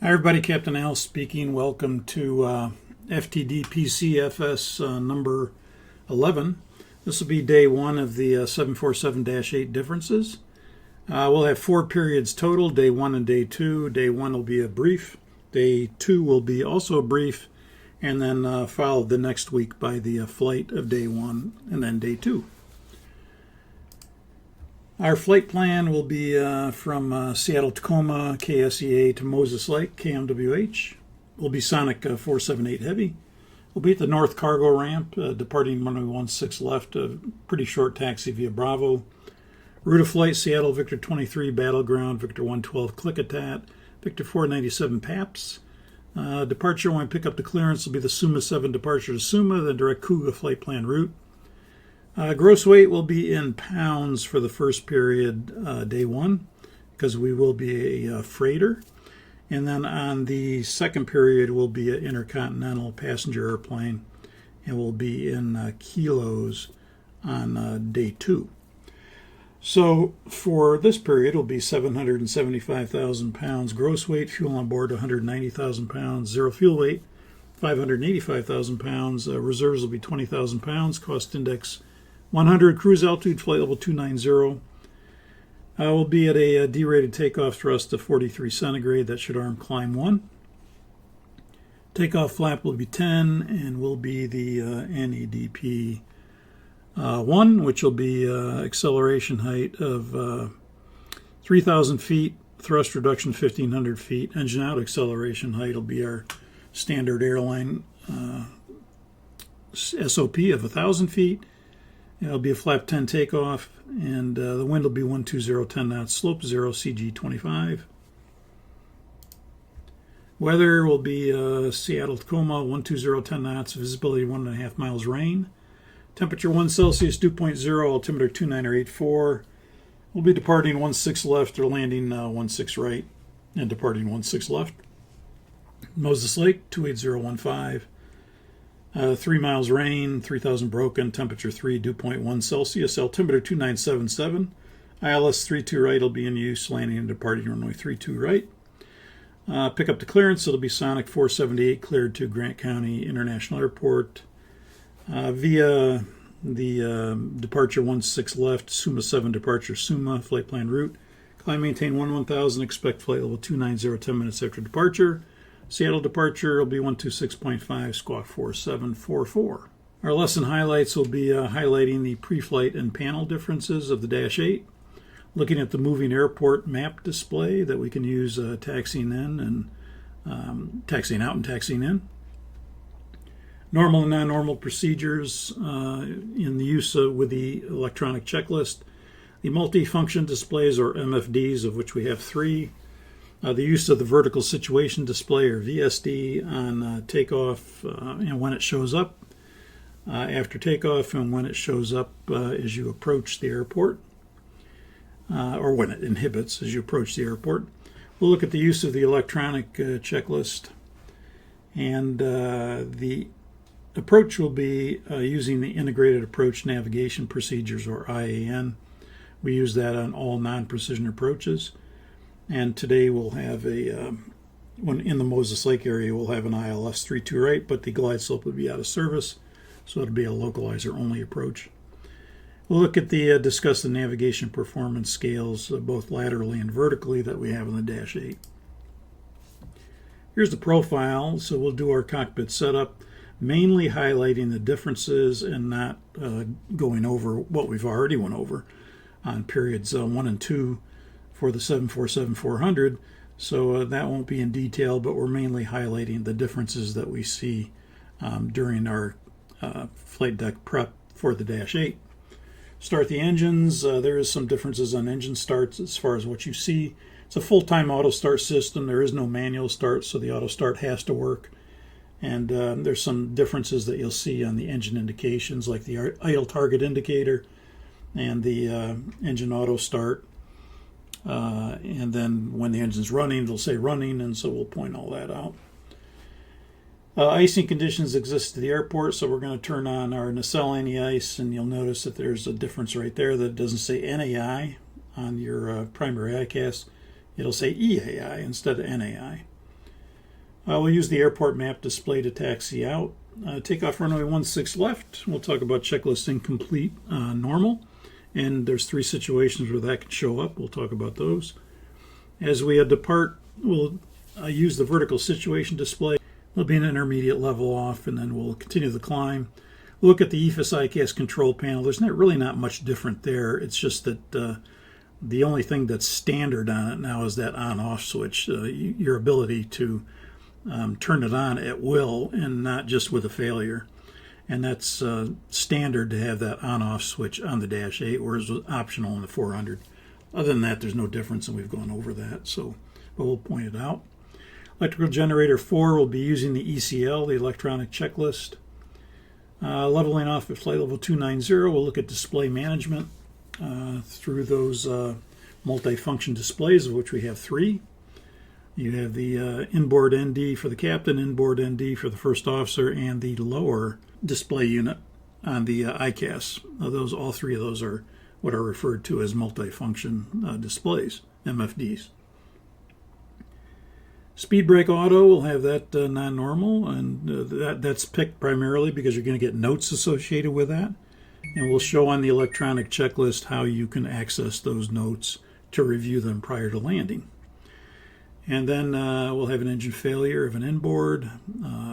Hi everybody, Captain Al speaking. Welcome to Ftd-Pc Fs number 11. This will be day one of the 747-8 differences. We'll have 4 periods total, day 1 and day 2. Day 1 will be a brief. Day 2 will be also a brief, and then followed the next week by the flight of day 1 and then day 2. Our flight plan will be from Seattle-Tacoma, KSEA, to Moses Lake, KMWH. We'll be Sonic 478 Heavy. We'll be at the North Cargo Ramp, departing runway 16 left, a pretty short taxi via Bravo. Route of flight, Seattle, Victor 23, Battleground, Victor 112, Klickitat, Victor 497, PAPS. Departure, when we pick up the clearance, will be the Suma 7 departure to Suma, the direct Kuga flight plan route. Gross weight will be in pounds for the first period, day 1, because we will be a freighter. And then on the second period will be an intercontinental passenger airplane, and will be in kilos on day 2. So for this period, it will be 775,000 pounds gross weight, fuel on board 190,000 pounds, zero fuel weight, 585,000 pounds, reserves will be 20,000 pounds, cost index 100, cruise altitude, flight level 290. We'll be at a derated takeoff thrust of 43 centigrade. That should arm climb 1. Takeoff flap will be 10 and will be the NEDP 1, which will be acceleration height of 3,000 feet, thrust reduction 1,500 feet. Engine out acceleration height will be our standard airline SOP of 1,000 feet. It'll be a flap 10 takeoff, and the wind will be 120, 10 knots, slope 0, CG 25. Weather will be Seattle-Tacoma, 120, 10 knots, visibility 1.5 miles, rain. Temperature 1 Celsius, dew point 0, altimeter 2984. We'll be departing 16 left or landing 16 right and departing 16 left. Moses Lake, 28015. 3 miles rain, 3,000 broken, temperature 3, dew point 1 Celsius, altimeter 2977. ILS 32 right will be in use, landing and departing runway 32 right. Pick up the clearance, it'll be Sonic 478 cleared to Grant County International Airport via the departure 16 left, Suma 7 departure Suma, flight plan route. Climb maintain 1000, expect flight level 290, 10 minutes after departure. Seattle departure will be 126.5, squawk 4744. Our lesson highlights will be highlighting the pre-flight and panel differences of the Dash 8, looking at the moving airport map display that we can use taxiing in and taxiing out and taxiing in. Normal and non-normal procedures in the use with the electronic checklist. The multi-function displays, or MFDs, of which we have 3. The use of the vertical situation display, or VSD, on takeoff and when it shows up, after takeoff, and when it shows up as you approach the airport, or when it inhibits as you approach the airport. We'll look at the use of the electronic checklist, and the approach will be using the Integrated Approach Navigation Procedures, or IAN. We use that on all non-precision approaches. And today we'll have when in the Moses Lake area, we'll have an ILS 32 right, but the glide slope will be out of service, so it'll be a localizer only approach. We'll look at discuss the navigation performance scales, both laterally and vertically, that we have in the Dash 8. Here's the profile, so we'll do our cockpit setup, mainly highlighting the differences and not going over what we've already went over on periods 1 and 2 for the 747-400, so that won't be in detail, but we're mainly highlighting the differences that we see during our flight deck prep for the Dash 8. Start the engines. There is some differences on engine starts as far as what you see. It's a full-time auto start system. There is no manual start, so the auto start has to work. And there's some differences that you'll see on the engine indications, like the idle target indicator and the engine auto start. And then when the engine's running, it'll say running, and so we'll point all that out. Icing conditions exist at the airport, so we're going to turn on our nacelle anti-ice, and you'll notice that there's a difference right there that it doesn't say NAI on your primary ICAS. It'll say EAI instead of NAI. We'll use the airport map display to taxi out. Takeoff runway 16 left. We'll talk about checklist incomplete normal. And there's 3 situations where that can show up. We'll talk about those. As we depart, we'll use the vertical situation display. There'll be an intermediate level off, and then we'll continue the climb. Look at the EFIS ICAS control panel. There's really not much different there. It's just that the only thing that's standard on it now is that on-off switch, your ability to turn it on at will and not just with a failure. And that's standard to have that on-off switch on the Dash 8, whereas it's optional in the 400. Other than that, there's no difference, and we've gone over that, so but we'll point it out. Electrical generator 4 will be using the ECL, the electronic checklist. Leveling off at flight level 290, we'll look at display management through those multifunction displays, of which we have 3. You have the inboard ND for the captain, inboard ND for the first officer, and the lower display unit on the ICAS. All 3 of those are what are referred to as multifunction displays, MFDs. Speed brake auto will have that non-normal, and that's picked primarily because you're going to get notes associated with that. And we'll show on the electronic checklist how you can access those notes to review them prior to landing. And then we'll have an engine failure of an inboard.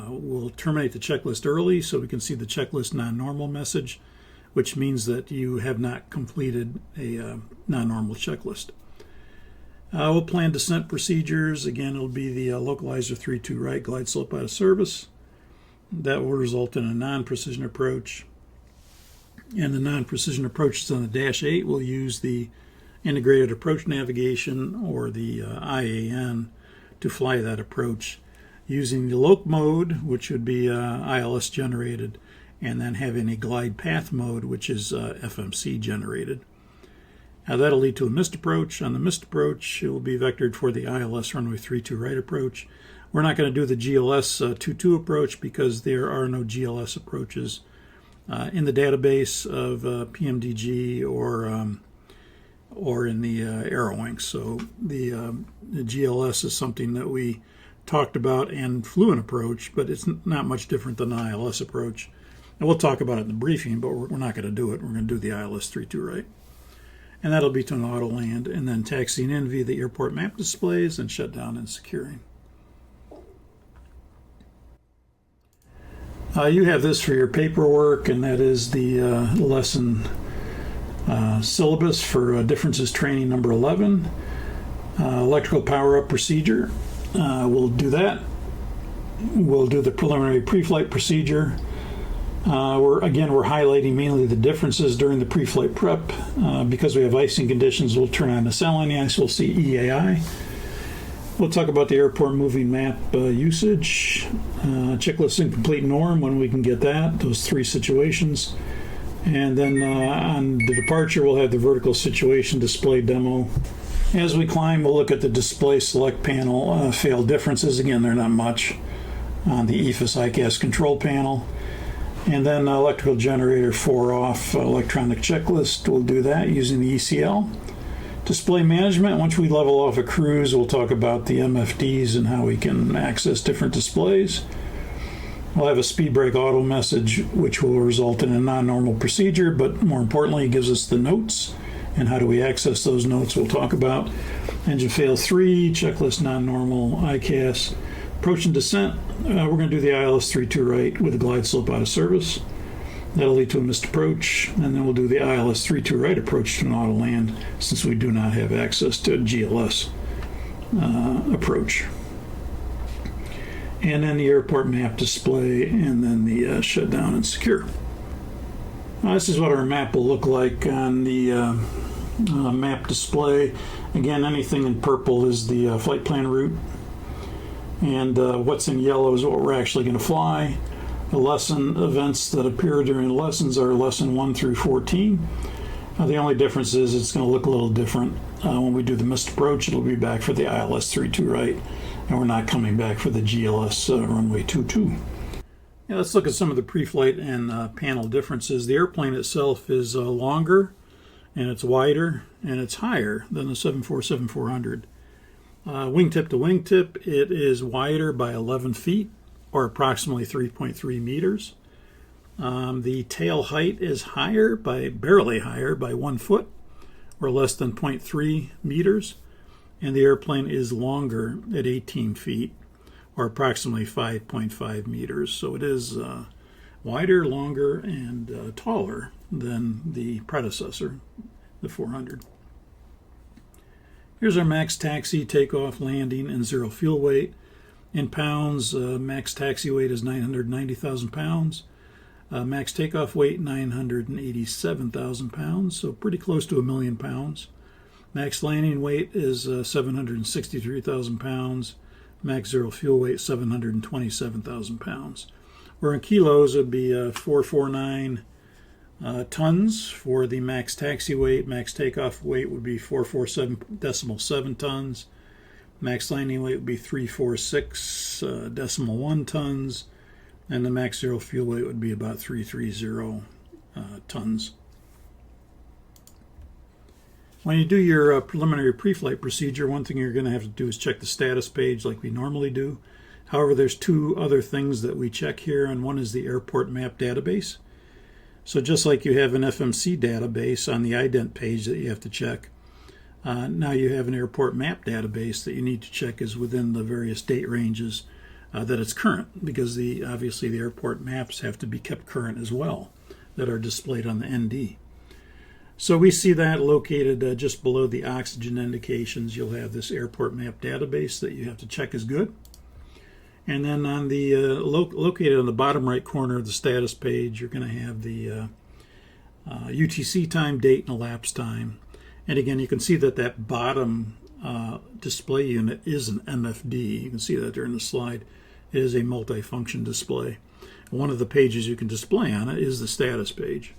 We'll terminate the checklist early so we can see the checklist non-normal message, which means that you have not completed a non-normal checklist. We'll plan descent procedures. Again, it'll be the localizer 3-2 right glide slope out of service. That will result in a non-precision approach. And the non-precision approaches on the Dash 8 will use the integrated approach navigation, or the IAN, to fly that approach using the loc mode, which would be ILS generated, and then having a glide path mode, which is FMC generated. Now that'll lead to a missed approach. On the missed approach, it will be vectored for the ILS runway 32 right approach. We're not going to do the GLS 22 approach because there are no GLS approaches in the database of PMDG or in the AeroWings. So the GLS is something that we talked about and flew an approach, but it's not much different than the ILS approach. And we'll talk about it in the briefing, but we're not going to do it. We're going to do the ILS 32 right. And that'll be to an auto land, and then taxiing in via the airport map displays and shut down and securing. You have this for your paperwork, and that is the lesson syllabus for differences training number 11. Electrical power-up procedure. We'll do that. We'll do the preliminary pre-flight procedure. We're highlighting mainly the differences during the pre-flight prep. Because we have icing conditions, we'll turn on the saline ice. We'll see EAI. We'll talk about the airport moving map usage. Checklist incomplete norm, when we can get that, those 3 situations. And then on the departure, we'll have the vertical situation display demo. As we climb, we'll look at the display select panel fail differences. Again, they're not much on the EFIS ICAS control panel. And then electrical generator 4 off electronic checklist. We'll do that using the ECL. Display management, once we level off a cruise, we'll talk about the MFDs and how we can access different displays. We'll have a speed brake auto message, which will result in a non-normal procedure, but more importantly, it gives us the notes. And how do we access those notes, we'll talk about. Engine fail 3, checklist non-normal, ICAS. Approach and descent, we're going to do the ILS 32 right with a glide slope out of service. That'll lead to a missed approach, and then we'll do the ILS 32 right approach to an auto land, since we do not have access to a GLS approach. And then the airport map display, and then the shutdown and secure. This is what our map will look like on the map display. Again, anything in purple is the flight plan route, and what's in yellow is what we're actually going to fly. The lesson events that appear during lessons are lesson 1 through 14. The only difference is it's going to look a little different. When we do the missed approach, it'll be back for the ILS 32 right, and we're not coming back for the GLS runway 22. Yeah, let's look at some of the pre-flight and panel differences. The airplane itself is longer, and it's wider, and it's higher than the 747-400. Wingtip to wingtip, it is wider by 11 feet, or approximately 3.3 meters. The tail height is barely higher by 1 foot, or less than 0.3 meters. And the airplane is longer at 18 feet, or approximately 5.5 meters. So it is wider, longer, and taller than the predecessor, the 400. Here's our max taxi, takeoff, landing, and zero fuel weight. In pounds, max taxi weight is 990,000 pounds. Max takeoff weight, 987,000 pounds, so pretty close to 1,000,000 pounds. Max landing weight is 763,000 pounds. Max zero fuel weight, 727,000 pounds. Or in kilos, it would be 449 tons for the max taxi weight. Max takeoff weight would be 447.7 tons. Max landing weight would be 346.1 tons. And the max zero fuel weight would be about 330 tons. When you do your preliminary pre-flight procedure, one thing you're going to have to do is check the status page like we normally do. However, there's two other things that we check here, and one is the airport map database. So just like you have an FMC database on the ident page that you have to check, now you have an airport map database that you need to check is within the various date ranges that it's current, because obviously the airport maps have to be kept current as well that are displayed on the ND. So we see that located just below the oxygen indications. You'll have this airport map database that you have to check is good. And then on the located on the bottom right corner of the status page, you're going to have the UTC time, date, and elapsed time. And again, you can see that bottom display unit is an MFD. You can see that there in the slide. It is a multifunction display. One of the pages you can display on it is the status page.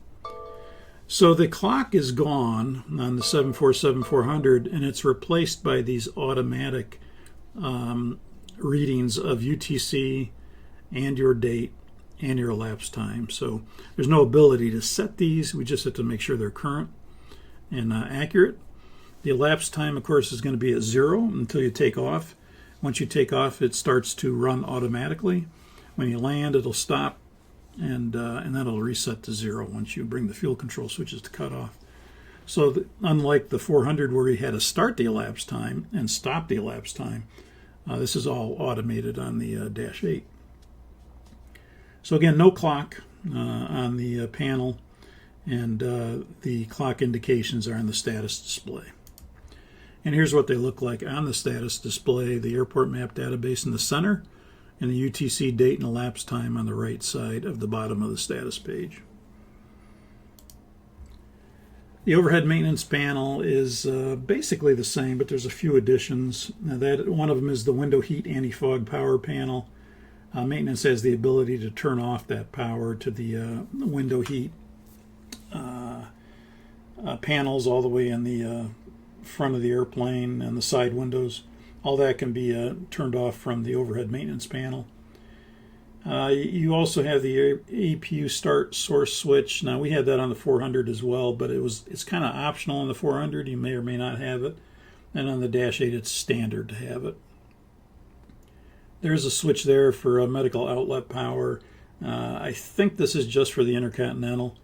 So the clock is gone on the 747-400, and it's replaced by these automatic readings of UTC and your date and your elapsed time. So there's no ability to set these. We just have to make sure they're current and accurate. The elapsed time, of course, is going to be at 0 until you take off. Once you take off, it starts to run automatically. When you land, it'll stop, and then it'll reset to 0 once you bring the fuel control switches to cut off. So unlike the 400 where you had to start the elapsed time and stop the elapsed time, this is all automated on the Dash 8. So again, no clock on the panel, and the clock indications are on the status display. And here's what they look like on the status display: the airport map database in the center, and the UTC date and elapsed time on the right side of the bottom of the status page. The overhead maintenance panel is basically the same, but there's a few additions. Now one of them is the window heat anti-fog power panel. Maintenance has the ability to turn off that power to the window heat panels all the way in the front of the airplane and the side windows. All that can be turned off from the overhead maintenance panel. You also have the APU start source switch. Now we had that on the 400 as well, but it's kind of optional on the 400. You may or may not have it. And on the Dash 8 it's standard to have it. There's a switch there for medical outlet power. I think this is just for the Intercontinental,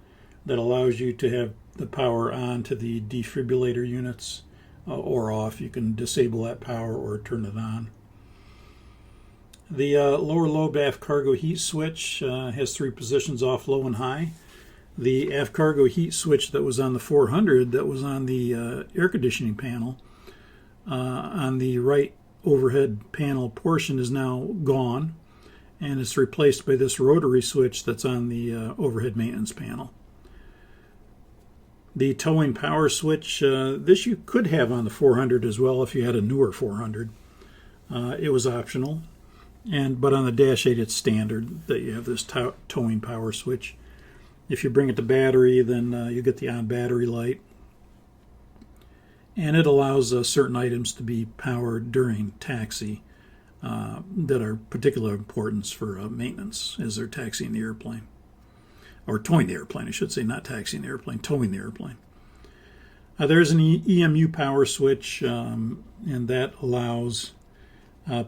that allows you to have the power on to the defibrillator units or off. You can disable that power or turn it on. The lower lobe aft cargo heat switch has 3 positions: off, low, and high. The aft cargo heat switch that was on the 400, that was on the air conditioning panel, on the right overhead panel portion, is now gone, and it's replaced by this rotary switch that's on the overhead maintenance panel. The towing power switch, this you could have on the 400 as well if you had a newer 400. It was optional, but on the Dash 8 it's standard that you have this towing power switch. If you bring it to battery, then you get the on battery light, and it allows certain items to be powered during taxi that are particular importance for maintenance as they're taxiing the airplane. Or towing the airplane, I should say, not taxiing the airplane, towing the airplane. There's an EMU power switch, and that allows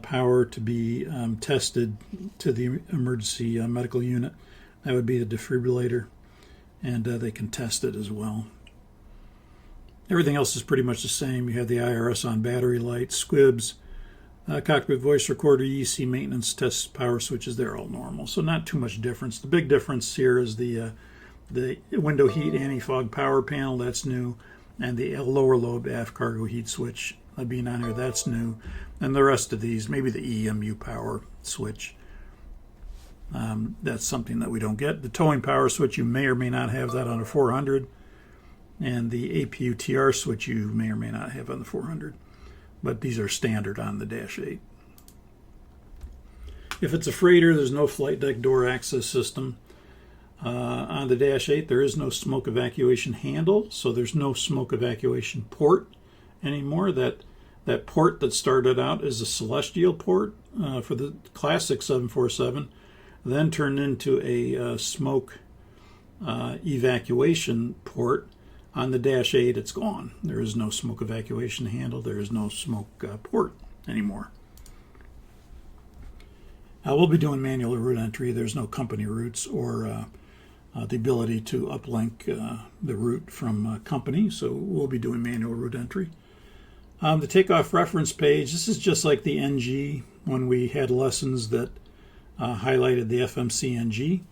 power to be tested to the emergency medical unit. That would be the defibrillator, and they can test it as well. Everything else is pretty much the same. You have the IRS on battery lights, squibs, cockpit voice recorder, EC maintenance, test power switches. They're all normal, so not too much difference. The big difference here is the window heat anti-fog power panel. That's new, and the lower lobe aft cargo heat switch being on here. That's new, and the rest of these, maybe the EMU power switch. That's something that we don't get. The towing power switch, you may or may not have that on a 400, and the APU-TR switch you may or may not have on the 400, but these are standard on the Dash 8. If it's a freighter, there's no flight deck door access system. On the Dash 8, there is no smoke evacuation handle, so there's no smoke evacuation port anymore. That port that started out as a celestial port for the classic 747, then turned into a smoke evacuation port. On the Dash 8, it's gone. There is no smoke evacuation handle. There is no smoke port anymore. We'll be doing manual route entry. There's no company routes or the ability to uplink the route from company, so we'll be doing manual route entry. The takeoff reference page, this is just like the NG when we had lessons that highlighted the FMC NG.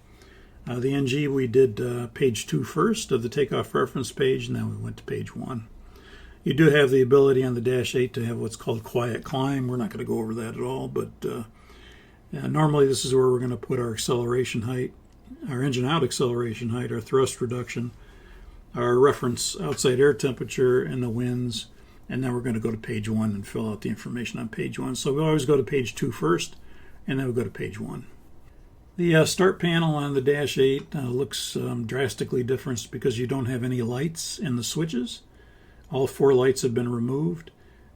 The NG, we did page 2 first of the takeoff reference page, and then we went to page 1. You do have the ability on the Dash 8 to have what's called quiet climb. We're not going to go over that at all, but normally this is where we're going to put our acceleration height, our engine out acceleration height, our thrust reduction, our reference outside air temperature, and the winds, and then we're going to go to page 1 and fill out the information on page 1. So we always go to page 2 first, and then we'll go to page 1. The start panel on the Dash 8 looks drastically different because you don't have any lights in the switches. All 4 lights have been removed,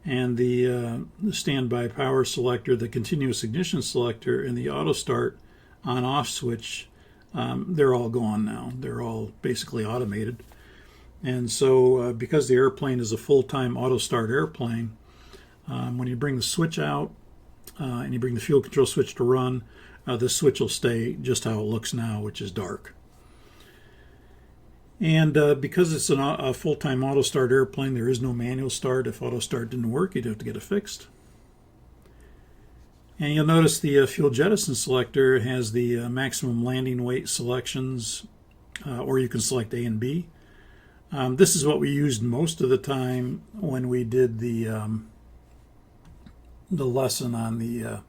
and the standby power selector, the continuous ignition selector, and the auto start on-off switch, they're all gone now. They're all basically automated. And so because the airplane is a full-time auto start airplane, when you bring the switch out and you bring the fuel control switch to run, the switch will stay just how it looks now, which is dark. And because it's a full-time auto start airplane, there is no manual start. If auto start didn't work, you'd have to get it fixed. And you'll notice the fuel jettison selector has the maximum landing weight selections, or you can select A and B. This is what we used most of the time when we did the lesson on the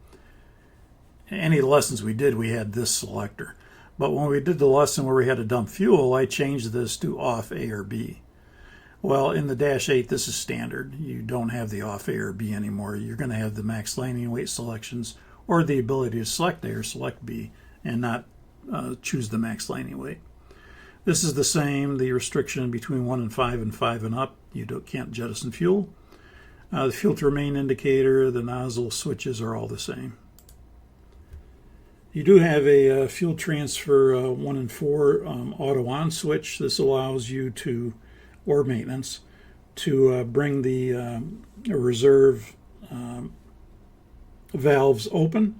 any of the lessons we did, we had this selector. But when we did the lesson where we had to dump fuel, I changed this to off A or B. Well, in the Dash 8, this is standard. You don't have the off A or B anymore. You're going to have the max landing weight selections or the ability to select A or select B and not choose the max landing weight. This is the same, the restriction between 1 and 5 and 5 and up. You can't jettison fuel. The fuel to remain indicator, the nozzle switches are all the same. You do have a fuel transfer 1 and 4 auto on switch. This allows you to, or maintenance, to bring the reserve valves open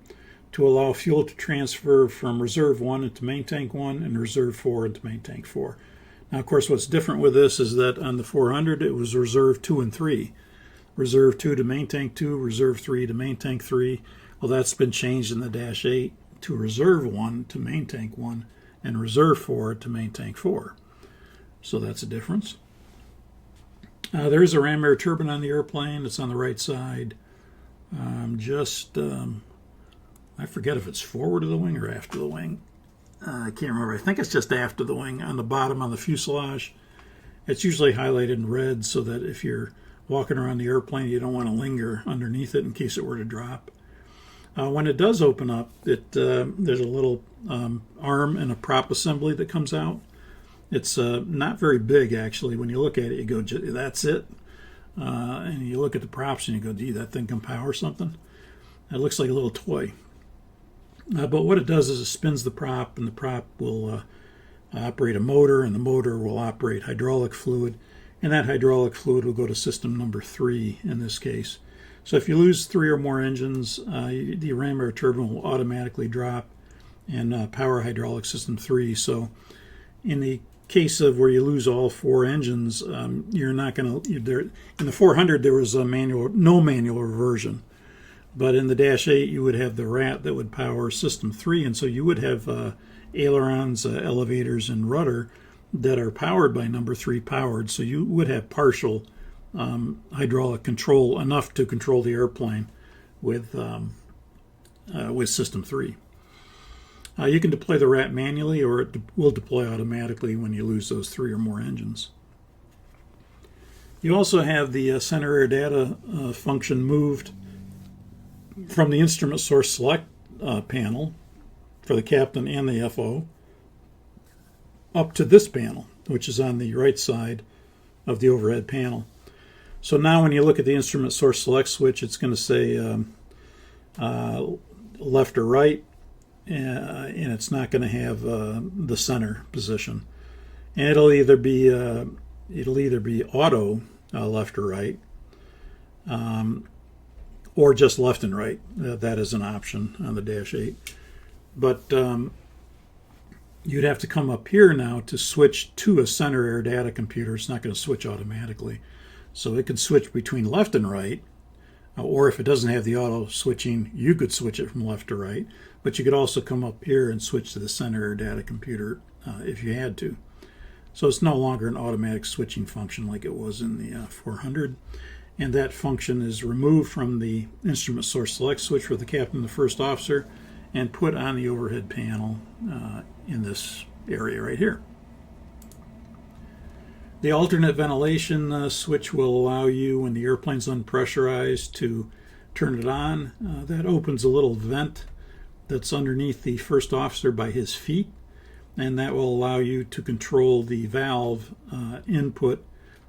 to allow fuel to transfer from reserve 1 into main tank 1 and reserve 4 into main tank 4. Now, of course, what's different with this is that on the 400, it was reserve 2 and 3. Reserve 2 to main tank 2, reserve 3 to main tank 3. Well, that's been changed in the Dash 8 to reserve 1 to main tank 1 and reserve 4 to main tank 4. So that's a difference. There is a ram air turbine on the airplane. It's on the right side. I forget if it's forward of the wing or after the wing. I can't remember. I think it's just after the wing. On the bottom on the fuselage, it's usually highlighted in red so that if you're walking around the airplane, you don't want to linger underneath it in case it were to drop. When it does open up, there's a little arm and a prop assembly that comes out. It's not very big, actually. When you look at it, you go, that's it. And you look at the props and you go, gee, that thing can power something. It looks like a little toy. But what it does is it spins the prop, and the prop will operate a motor, and the motor will operate hydraulic fluid, and that hydraulic fluid will go to system number 3 in this case. So if you lose 3 or more engines, the ram air turbine will automatically drop and power hydraulic system 3. So in the case of where you lose all 4 engines, you're not going to. In the 400 there was no manual reversion, but in the Dash 8 you would have the rat that would power system 3, and so you would have ailerons, elevators, and rudder that are powered by number 3 powered. So you would have partial hydraulic control, enough to control the airplane with system 3. You can deploy the rat manually, or it will deploy automatically when you lose those 3 or more engines. You also have the center air data function moved from the instrument source select panel for the captain and the FO up to this panel, which is on the right side of the overhead panel. So now when you look at the instrument source select switch, it's going to say left or right, and it's not going to have the center position. And it'll either be auto left or right, or just left and right. That is an option on the Dash 8. But you'd have to come up here now to switch to a center air data computer. It's not going to switch automatically. So it can switch between left and right, or if it doesn't have the auto switching, you could switch it from left to right. But you could also come up here and switch to the center air data computer if you had to. So it's no longer an automatic switching function like it was in the 400. And that function is removed from the instrument source select switch for the captain and the first officer and put on the overhead panel in this area right here. The alternate ventilation switch will allow you, when the airplane's unpressurized, to turn it on. That opens a little vent that's underneath the first officer by his feet, and that will allow you to control the valve input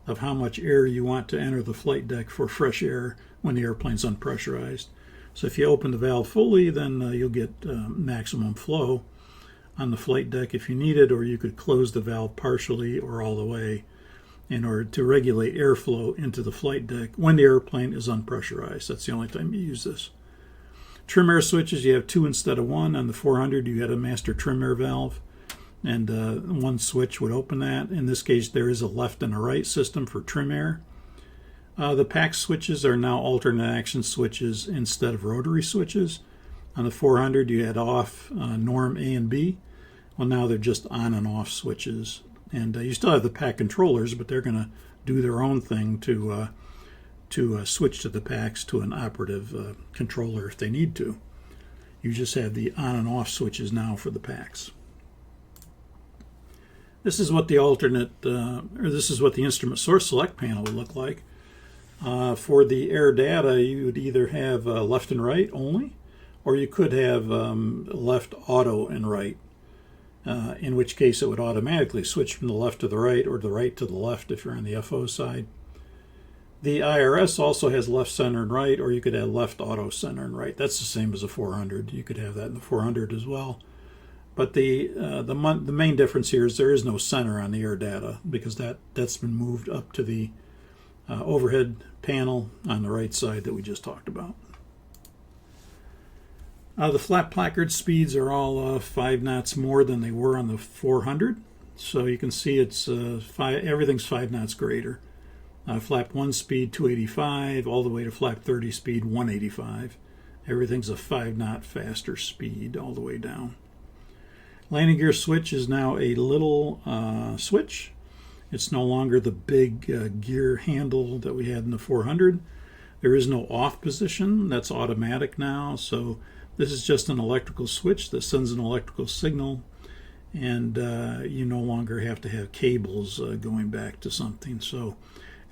of how much air you want to enter the flight deck for fresh air when the airplane's unpressurized. So if you open the valve fully, then you'll get maximum flow on the flight deck if you need it, or you could close the valve partially or all the way in order to regulate airflow into the flight deck when the airplane is unpressurized. That's the only time you use this. Trim air switches, you have 2 instead of 1. On the 400, you had a master trim air valve, and one switch would open that. In this case, there is a left and a right system for trim air. The PAX switches are now alternate action switches instead of rotary switches. On the 400, you had off norm A and B. Well, now they're just on and off switches. And you still have the PAC controllers, but they're going to do their own thing to switch to the PACs to an operative controller if they need to. You just have the on and off switches now for the PACs. This is what the this is what the instrument source select panel would look like. For the air data, you would either have left and right only, or you could have left auto and right, in which case it would automatically switch from the left to the right or the right to the left if you're on the FO side. The IRS also has left, center, and right, or you could have left, auto, center, and right. That's the same as a 400. You could have that in the 400 as well. But the main difference here is there is no center on the air data, because that's been moved up to the overhead panel on the right side that we just talked about. The flat placard speeds are all 5 knots more than they were on the 400. So you can see it's everything's 5 knots greater. Flap 1 speed 285, all the way to flap 30 speed 185. Everything's a 5 knot faster speed all the way down. Landing gear switch is now a little switch. It's no longer the big gear handle that we had in the 400. There is no off position. That's automatic now. So this is just an electrical switch that sends an electrical signal, and you no longer have to have cables going back to something. So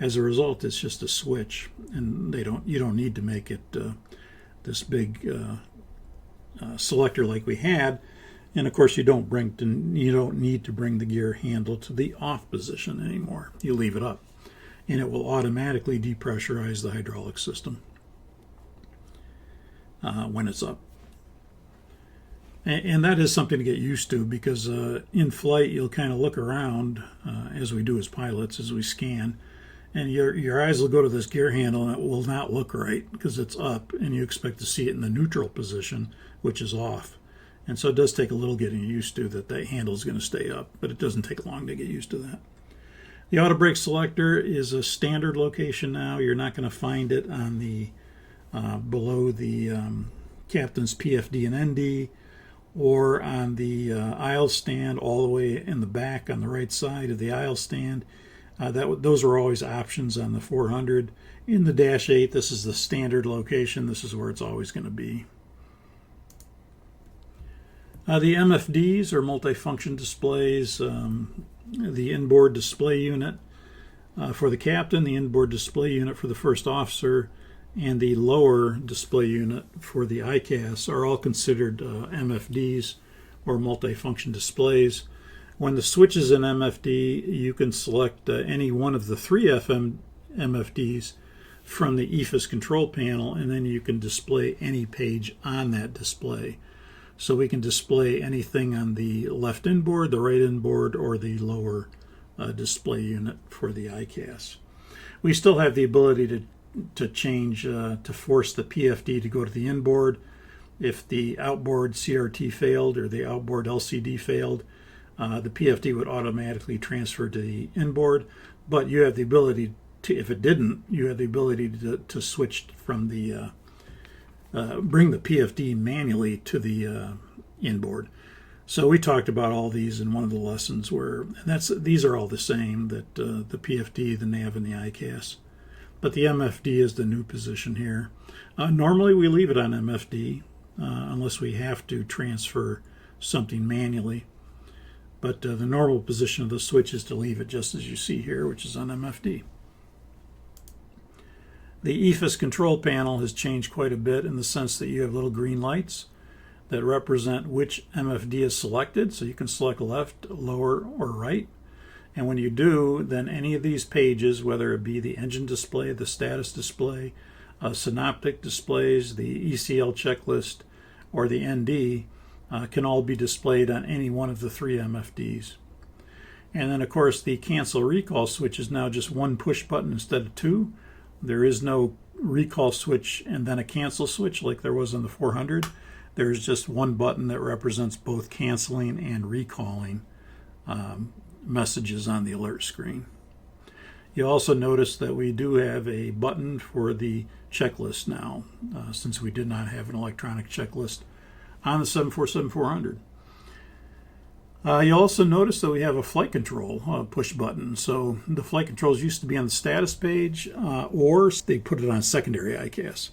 as a result, it's just a switch, and you don't need to make it this big selector like we had. And of course, you don't need to bring the gear handle to the off position anymore. You leave it up, and it will automatically depressurize the hydraulic system when it's up. And that is something to get used to, because in flight you'll kind of look around as we do as pilots, as we scan, and your eyes will go to this gear handle and it will not look right because it's up, and you expect to see it in the neutral position, which is off. And so it does take a little getting used to that handle is going to stay up, but it doesn't take long to get used to that. The auto brake selector is a standard location now. You're not going to find it on the below the captain's PFD and ND, or on the aisle stand all the way in the back on the right side of the aisle stand. Those are always options on the 400. In the Dash 8, this is the standard location. This is where it's always going to be. The MFDs are multifunction displays. The inboard display unit for the captain, the inboard display unit for the first officer, and the lower display unit for the ICAS are all considered MFDs, or multifunction displays. When the switch is an MFD, you can select any one of the 3 MFDs from the EFS control panel, and then you can display any page on that display. So we can display anything on the left inboard, the right inboard, or the lower display unit for the ICAS. We still have the ability to change, to force the PFD to go to the inboard. If the outboard CRT failed or the outboard LCD failed, the PFD would automatically transfer to the inboard. But you have the ability to, if it didn't, you have the ability to switch from the bring the PFD manually to the inboard. So we talked about all these in one of the lessons these are all the same, that the PFD, the nav, and the ICAS. But the MFD is the new position here. Normally we leave it on MFD unless we have to transfer something manually. But the normal position of the switch is to leave it just as you see here, which is on MFD. The EFS control panel has changed quite a bit in the sense that you have little green lights that represent which MFD is selected. So you can select left, lower, or right. And when you do, then any of these pages, whether it be the engine display, the status display, synoptic displays, the ECL checklist, or the ND, can all be displayed on any one of the 3 MFDs. And then, of course, the cancel recall switch is now just one push button instead of 2. There is no recall switch and then a cancel switch like there was on the 400. There's just one button that represents both canceling and recalling messages on the alert screen. You also notice that we do have a button for the checklist now, since we did not have an electronic checklist on the 747-400. You also notice that we have a flight control push button. So the flight controls used to be on the status page, or they put it on secondary ICAS.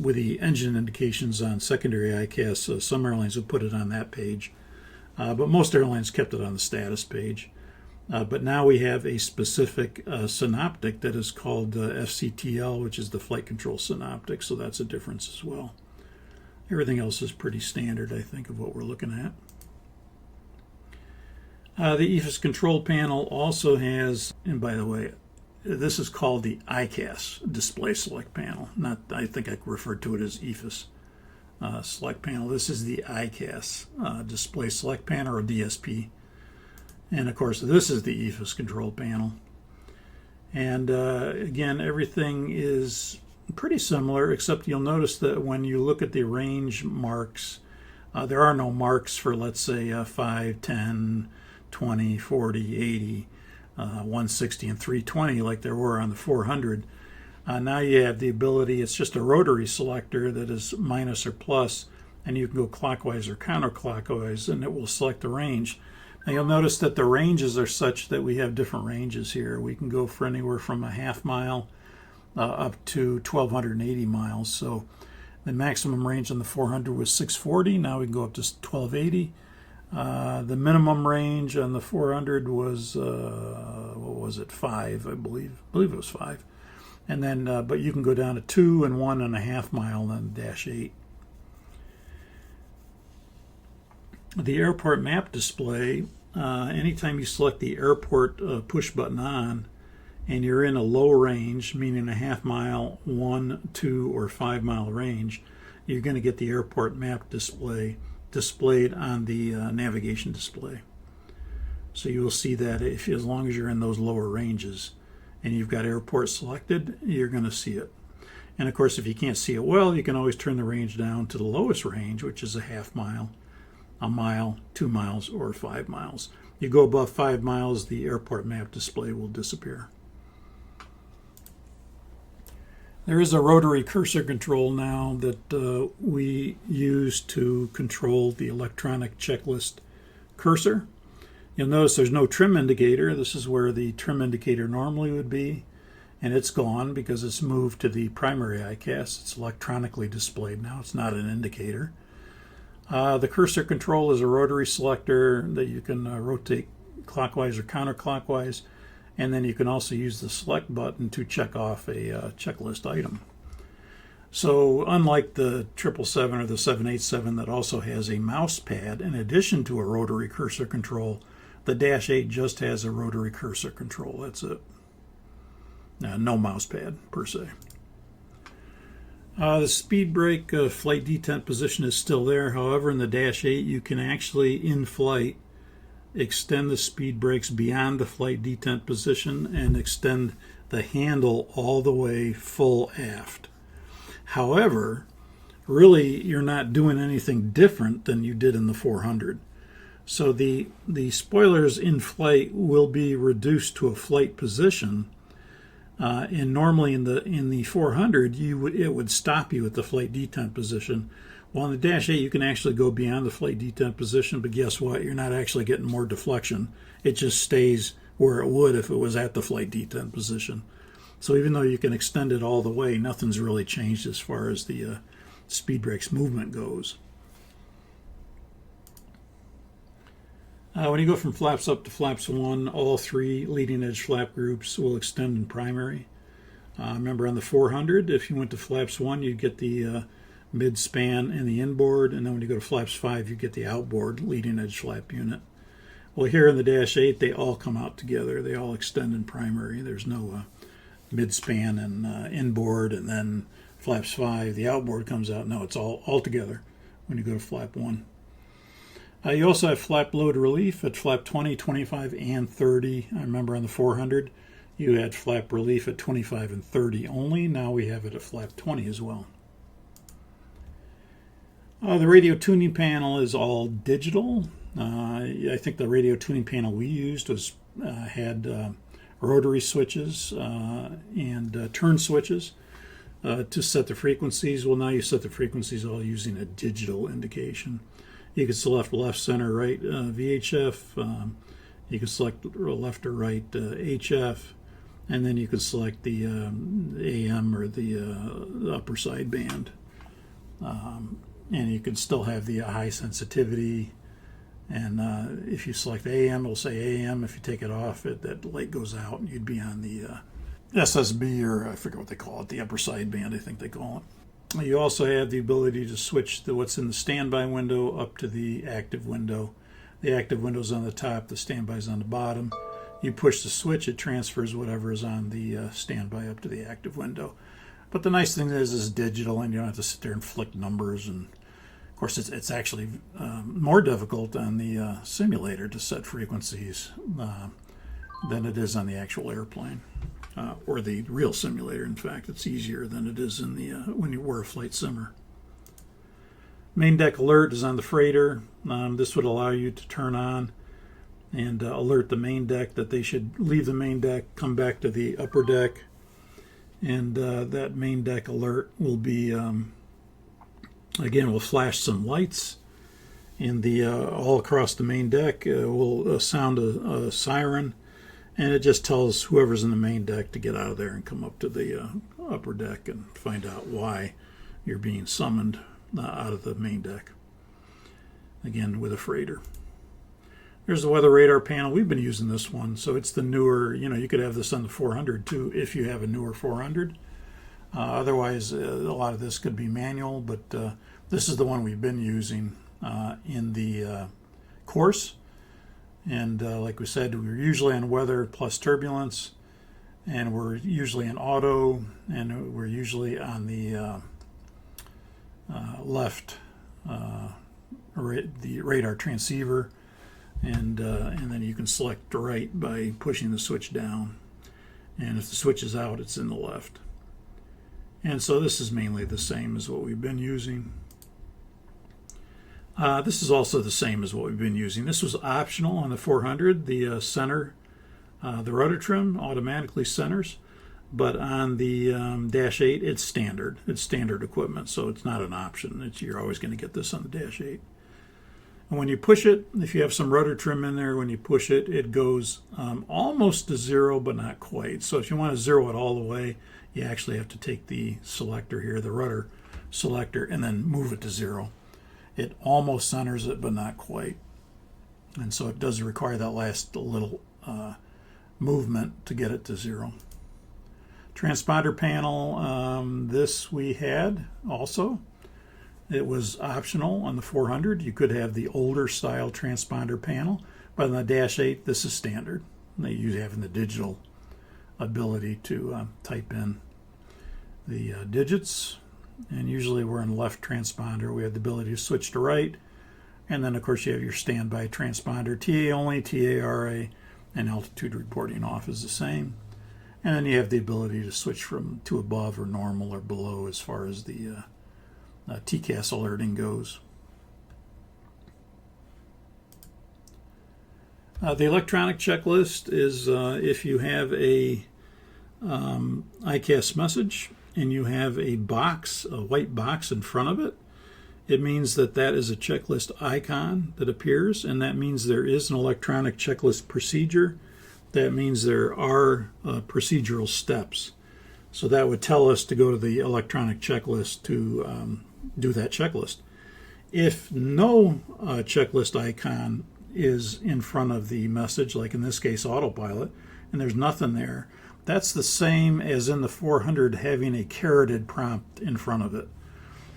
With the engine indications on secondary ICAS, some airlines would put it on that page. But most airlines kept it on the status page. But now we have a specific synoptic that is called FCTL, which is the flight control synoptic, so that's a difference as well. Everything else is pretty standard, I think, of what we're looking at. The EFS control panel also has, and by the way, this is called the ICAS display select panel. Not, I think I referred to it as EFS select panel. This is the ICAS display select panel, or DSP. And of course, this is the EFS control panel. And again, everything is pretty similar, except you'll notice that when you look at the range marks, there are no marks for, let's say, 5, 10, 20, 40, 80, 160, and 320 like there were on the 400. Now you have the ability, it's just a rotary selector that is minus or plus, and you can go clockwise or counterclockwise, and it will select the range. Now you'll notice that the ranges are such that we have different ranges here. We can go for anywhere from a half mile up to 1,280 miles. So the maximum range on the 400 was 640. Now we can go up to 1,280. The minimum range on the 400 was, what was it, 5, I believe. I believe it was 5. And then, but you can go down to 2 and 1.5 mile on the Dash 8. The airport map display, anytime you select the airport push button on, and you're in a low range, meaning a half mile, 1, 2, or 5 mile range, you're going to get the airport map display displayed on the navigation display. So you will see that as long as you're in those lower ranges. and you've got airport selected, you're going to see it. And of course, if you can't see it well, you can always turn the range down to the lowest range, which is a half mile, a mile, 2 miles, or 5 miles. You go above 5 miles, the airport map display will disappear. There is a rotary cursor control now that we use to control the electronic checklist cursor. You'll notice there's no trim indicator. This is where the trim indicator normally would be, and it's gone because it's moved to the primary ICAS. It's electronically displayed now. It's not an indicator. The cursor control is a rotary selector that you can rotate clockwise or counterclockwise, and then you can also use the select button to check off a checklist item. So unlike the 777 or the 787 that also has a mouse pad in addition to a rotary cursor control, the Dash 8 just has a rotary cursor control. That's it. No mouse pad per se. The speed brake flight detent position is still there. However, in the Dash 8, you can actually, in flight, extend the speed brakes beyond the flight detent position and extend the handle all the way full aft. However, really, you're not doing anything different than you did in the 400. So the spoilers in flight will be reduced to a flight position. And normally in the 400, it would stop you at the flight detent position. Well, in the Dash 8, you can actually go beyond the flight detent position, but guess what? You're not actually getting more deflection. It just stays where it would if it was at the flight detent position. So even though you can extend it all the way, nothing's really changed as far as the speed brakes movement goes. When you go from flaps up to flaps 1, all 3 leading edge flap groups will extend in primary. Remember on the 400, if you went to flaps 1, you'd get the mid-span and the inboard, and then when you go to flaps 5, you get the outboard leading edge flap unit. Well, here in the Dash 8, they all come out together. They all extend in primary. There's no mid-span and inboard, and then flaps 5, the outboard comes out. No, it's all together when you go to flap 1. You also have flap load relief at flap 20, 25, and 30. I remember on the 400, you had flap relief at 25 and 30 only. Now we have it at flap 20 as well. The radio tuning panel is all digital. I think the radio tuning panel we used had rotary switches and turn switches to set the frequencies. Well, now you set the frequencies all using a digital indication. You can select left, center, right VHF. You can select left or right HF, and then you can select the AM or the upper sideband. And you can still have the high sensitivity. And if you select AM, it'll say AM. If you take it off, that light goes out, and you'd be on the SSB, or I forget what they call it, the upper sideband, I think they call it. You also have the ability to switch what's in the standby window up to the active window. The active window's on the top, the standby's on the bottom. You push the switch, it transfers whatever is on the standby up to the active window. But the nice thing is it's digital, and you don't have to sit there and flick numbers. And of course, it's actually more difficult on the simulator to set frequencies than it is on the actual airplane. Or the real simulator. In fact, it's easier than it is in the when you were a flight simmer. Main deck alert is on the freighter. This would allow you to turn on and alert the main deck that they should leave the main deck, come back to the upper deck, and that main deck alert will be again will flash some lights in the all across the main deck. Will sound a siren. And it just tells whoever's in the main deck to get out of there and come up to the upper deck and find out why you're being summoned out of the main deck. Again, with a freighter. There's the weather radar panel. We've been using this one, so it's the newer. You could have this on the 400 too if you have a newer 400. Otherwise, a lot of this could be manual, but this is the one we've been using in the course. And like we said, we're usually on weather plus turbulence, and we're usually in auto, and we're usually on the left, the radar transceiver, and then you can select right by pushing the switch down. And if the switch is out, it's in the left. And so this is mainly the same as what we've been using. This is also the same as what we've been using. This was optional on the 400, the center, the rotor trim automatically centers, but on the Dash 8, it's standard. It's standard equipment, so it's not an option. You're always going to get this on the Dash 8. And when you push it, if you have some rotor trim in there, when you push it, it goes almost to zero, but not quite. So if you want to zero it all the way, you actually have to take the selector here, the rudder selector, and then move it to zero. It almost centers it, but not quite. And so it does require that last little movement to get it to zero. Transponder panel, this we had also. It was optional on the 400. You could have the older style transponder panel, but on the Dash 8, this is standard. They usually have the digital ability to type in the digits, and usually we're in left transponder. We have the ability to switch to right, and then of course you have your standby transponder, TA only, TA-RA, and altitude reporting off is the same. And then you have the ability to switch to above or normal or below as far as the TCAS alerting goes. The electronic checklist is if you have a ICAS message and you have a box, a white box in front of it, it means that that is a checklist icon that appears, and that means there is an electronic checklist procedure. That means there are procedural steps. So that would tell us to go to the electronic checklist to do that checklist. If no checklist icon is in front of the message, like in this case autopilot, and there's nothing there, that's the same as in the 400 having a careted prompt in front of it.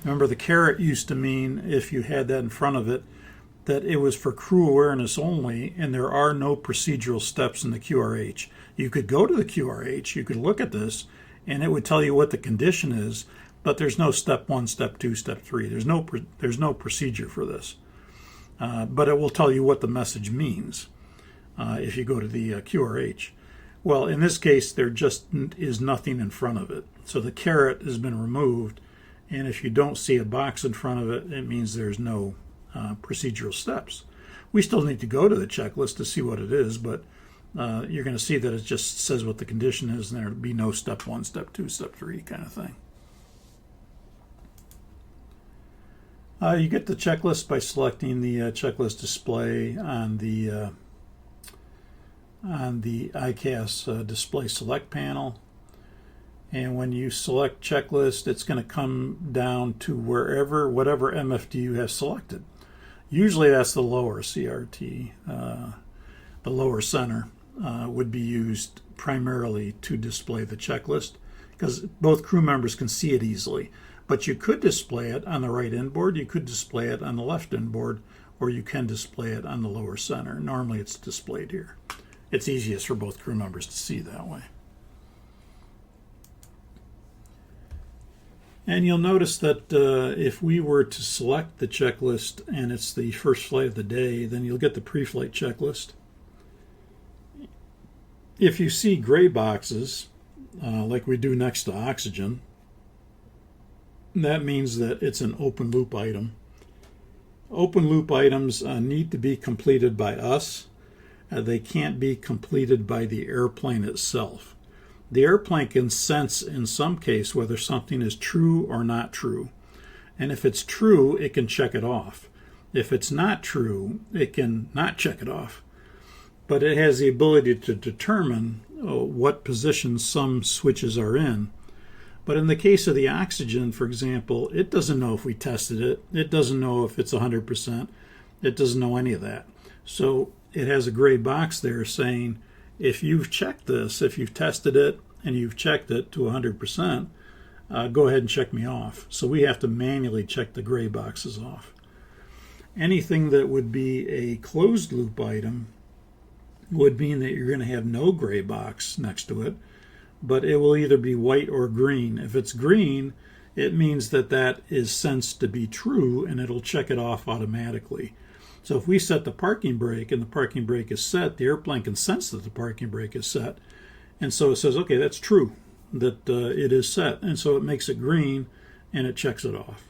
Remember, the caret used to mean, if you had that in front of it, that it was for crew awareness only, and there are no procedural steps in the QRH. You could go to the QRH, you could look at this, and it would tell you what the condition is, but there's no step 1, step 2, step 3. There's no procedure for this. But it will tell you what the message means if you go to the QRH. Well, in this case, there just is nothing in front of it. So the caret has been removed, and if you don't see a box in front of it, it means there's no procedural steps. We still need to go to the checklist to see what it is, but you're going to see that it just says what the condition is, and there'll be no step 1, step 2, step 3 kind of thing. You get the checklist by selecting the checklist display on the ICAS display select panel. And when you select checklist, it's going to come down to whatever MFD you have selected. Usually that's the lower CRT. The lower center would be used primarily to display the checklist, because both crew members can see it easily. But you could display it on the right inboard, you could display it on the left inboard, or you can display it on the lower center. Normally it's displayed here. It's easiest for both crew members to see that way. And you'll notice that if we were to select the checklist and it's the first flight of the day, then you'll get the pre-flight checklist. If you see gray boxes, like we do next to oxygen, that means that it's an open loop item. Open loop items need to be completed by us. They can't be completed by the airplane itself. The airplane can sense in some case whether something is true or not true. And if it's true, it can check it off. If it's not true, it can not check it off. But it has the ability to determine what position some switches are in. But in the case of the oxygen, for example, it doesn't know if we tested it. It doesn't know if it's 100%. It doesn't know any of that. So it has a gray box there saying, if you've checked this, if you've tested it and you've checked it to 100%, go ahead and check me off. So we have to manually check the gray boxes off. Anything that would be a closed loop item would mean that you're going to have no gray box next to it, but it will either be white or green. If it's green, it means that that is sensed to be true, and it'll check it off automatically. So if we set the parking brake and the parking brake is set, the airplane can sense that the parking brake is set, And so it says, okay, that's true, that it is set. And so it makes it green and it checks it off.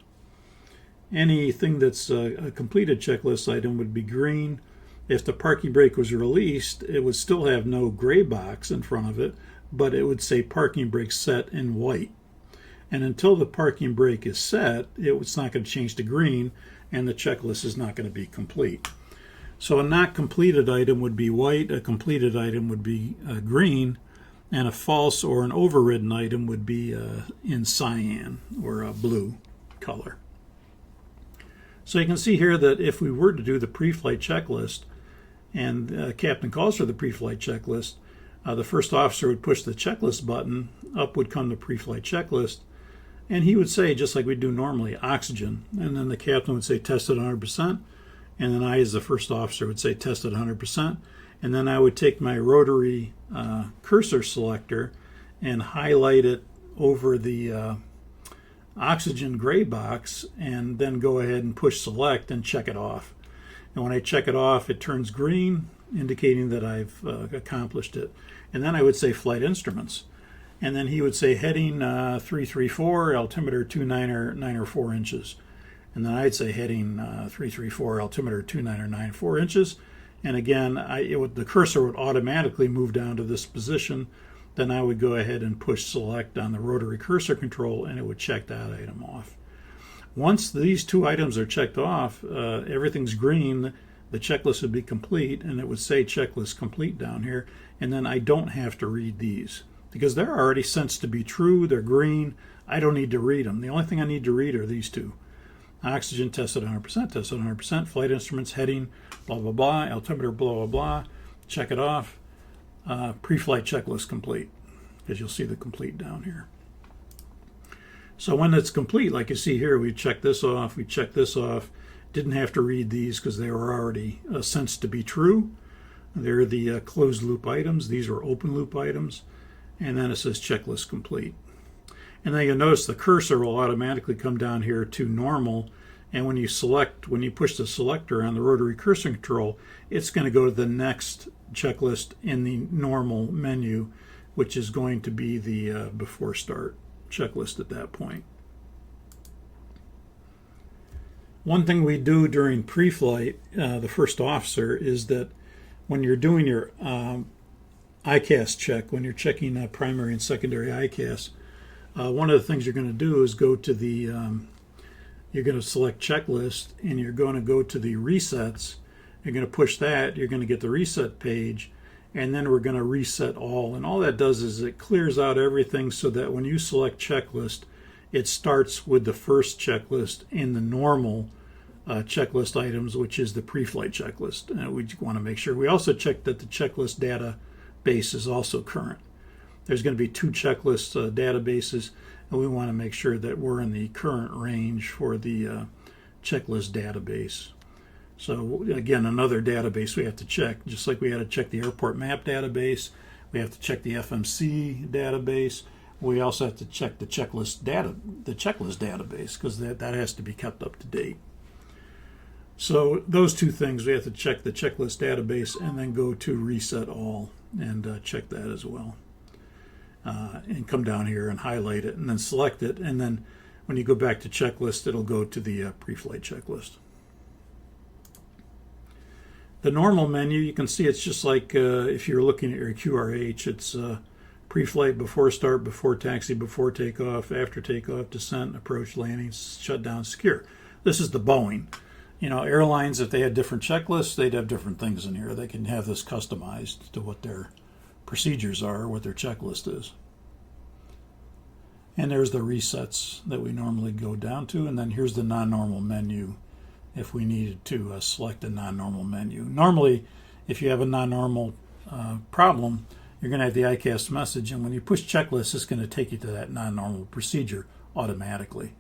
Anything that's a completed checklist item would be green. If the parking brake was released, it would still have no gray box in front of it, but it would say parking brake set in white. And until the parking brake is set, it's not going to change to green, and the checklist is not going to be complete. So a not completed item would be white, a completed item would be green, and a false or an overridden item would be in cyan or a blue color. So you can see here that if we were to do the pre-flight checklist, and captain calls for the pre-flight checklist, the first officer would push the checklist button, up would come the pre-flight checklist, and he would say, just like we do normally, oxygen, and then the captain would say tested 100%, and then I, as the first officer, would say tested 100%, and then I would take my rotary cursor selector and highlight it over the oxygen gray box, and then go ahead and push select and check it off. And when I check it off, it turns green, indicating that I've accomplished it. And then I would say flight instruments. And then he would say heading 334, altimeter 294 inches. And then I'd say heading 334, altimeter 294 inches. And again, the cursor would automatically move down to this position. Then I would go ahead and push select on the rotary cursor control, and it would check that item off. Once these two items are checked off, everything's green, the checklist would be complete, and it would say checklist complete down here, and then I don't have to read these because they're already sensed to be true, they're green, I don't need to read them. The only thing I need to read are these two. Oxygen tested 100%, tested 100%, flight instruments, heading, blah, blah, blah, altimeter, blah, blah, blah, check it off, pre-flight checklist complete, because you'll see the complete down here. So when it's complete, like you see here, we check this off, we check this off. Didn't have to read these because they were already sensed to be true. They're the closed loop items. These are open loop items. And then it says checklist complete. And then you'll notice the cursor will automatically come down here to normal. And when you push the selector on the rotary cursor control, it's going to go to the next checklist in the normal menu, which is going to be the before start checklist at that point. One thing we do during pre-flight, the first officer, is that when you're doing your ICAS check, when you're checking primary and secondary ICAS, one of the things you're going to do is go to the, you're going to select checklist, and you're going to go to the resets. You're going to push that, you're going to get the reset page, and then we're going to reset all. And all that does is it clears out everything so that when you select checklist, it starts with the first checklist in the normal checklist items, which is the pre-flight checklist. We want to make sure. We also check that the checklist database is also current. There's going to be two checklist databases, and we want to make sure that we're in the current range for the checklist database. So again, another database we have to check, just like we had to check the airport map database, we have to check the FMC database. We also have to check the checklist database, because that has to be kept up to date. So those two things, we have to check the checklist database and then go to reset all and check that as well. And come down here and highlight it and then select it. And then when you go back to checklist, it'll go to the pre-flight checklist. The normal menu, you can see it's just like if you're looking at your QRH, it's pre-flight, before start, before taxi, before takeoff, after takeoff, descent, approach, landing, shutdown, secure. This is the Boeing. You know, airlines, if they had different checklists, they'd have different things in here. They can have this customized to what their procedures are, what their checklist is. And there's the resets that we normally go down to, and then here's the non-normal menu if we needed to select a non-normal menu. Normally, if you have a non-normal problem, you're going to have the ICAS message, and when you push checklist, it's going to take you to that non-normal procedure automatically.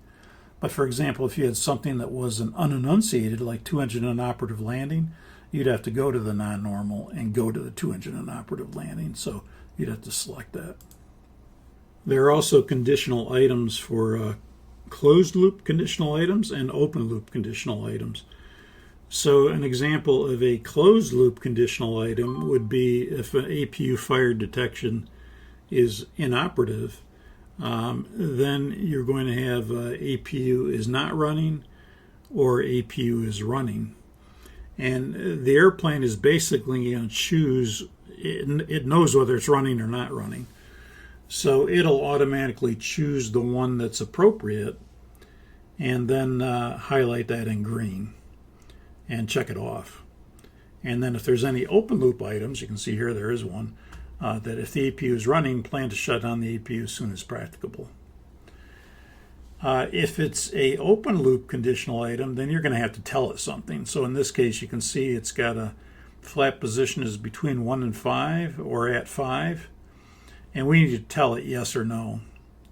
But for example, if you had something that was an unenunciated, like two-engine inoperative landing, you'd have to go to the non-normal and go to the two-engine inoperative landing, so you'd have to select that. There are also conditional items for closed loop conditional items and open loop conditional items. So an example of a closed loop conditional item would be if an APU fire detection is inoperative, then you're going to have APU is not running or APU is running. And the airplane is basically going to choose, it knows whether it's running or not running. So it'll automatically choose the one that's appropriate and then highlight that in green and check it off. And then if there's any open loop items, you can see here there is one, that if the APU is running, plan to shut down the APU as soon as practicable. If it's a open loop conditional item, then you're going to have to tell it something. So in this case, you can see it's got a flap position is between 1 and 5 or at 5. And we need to tell it yes or no.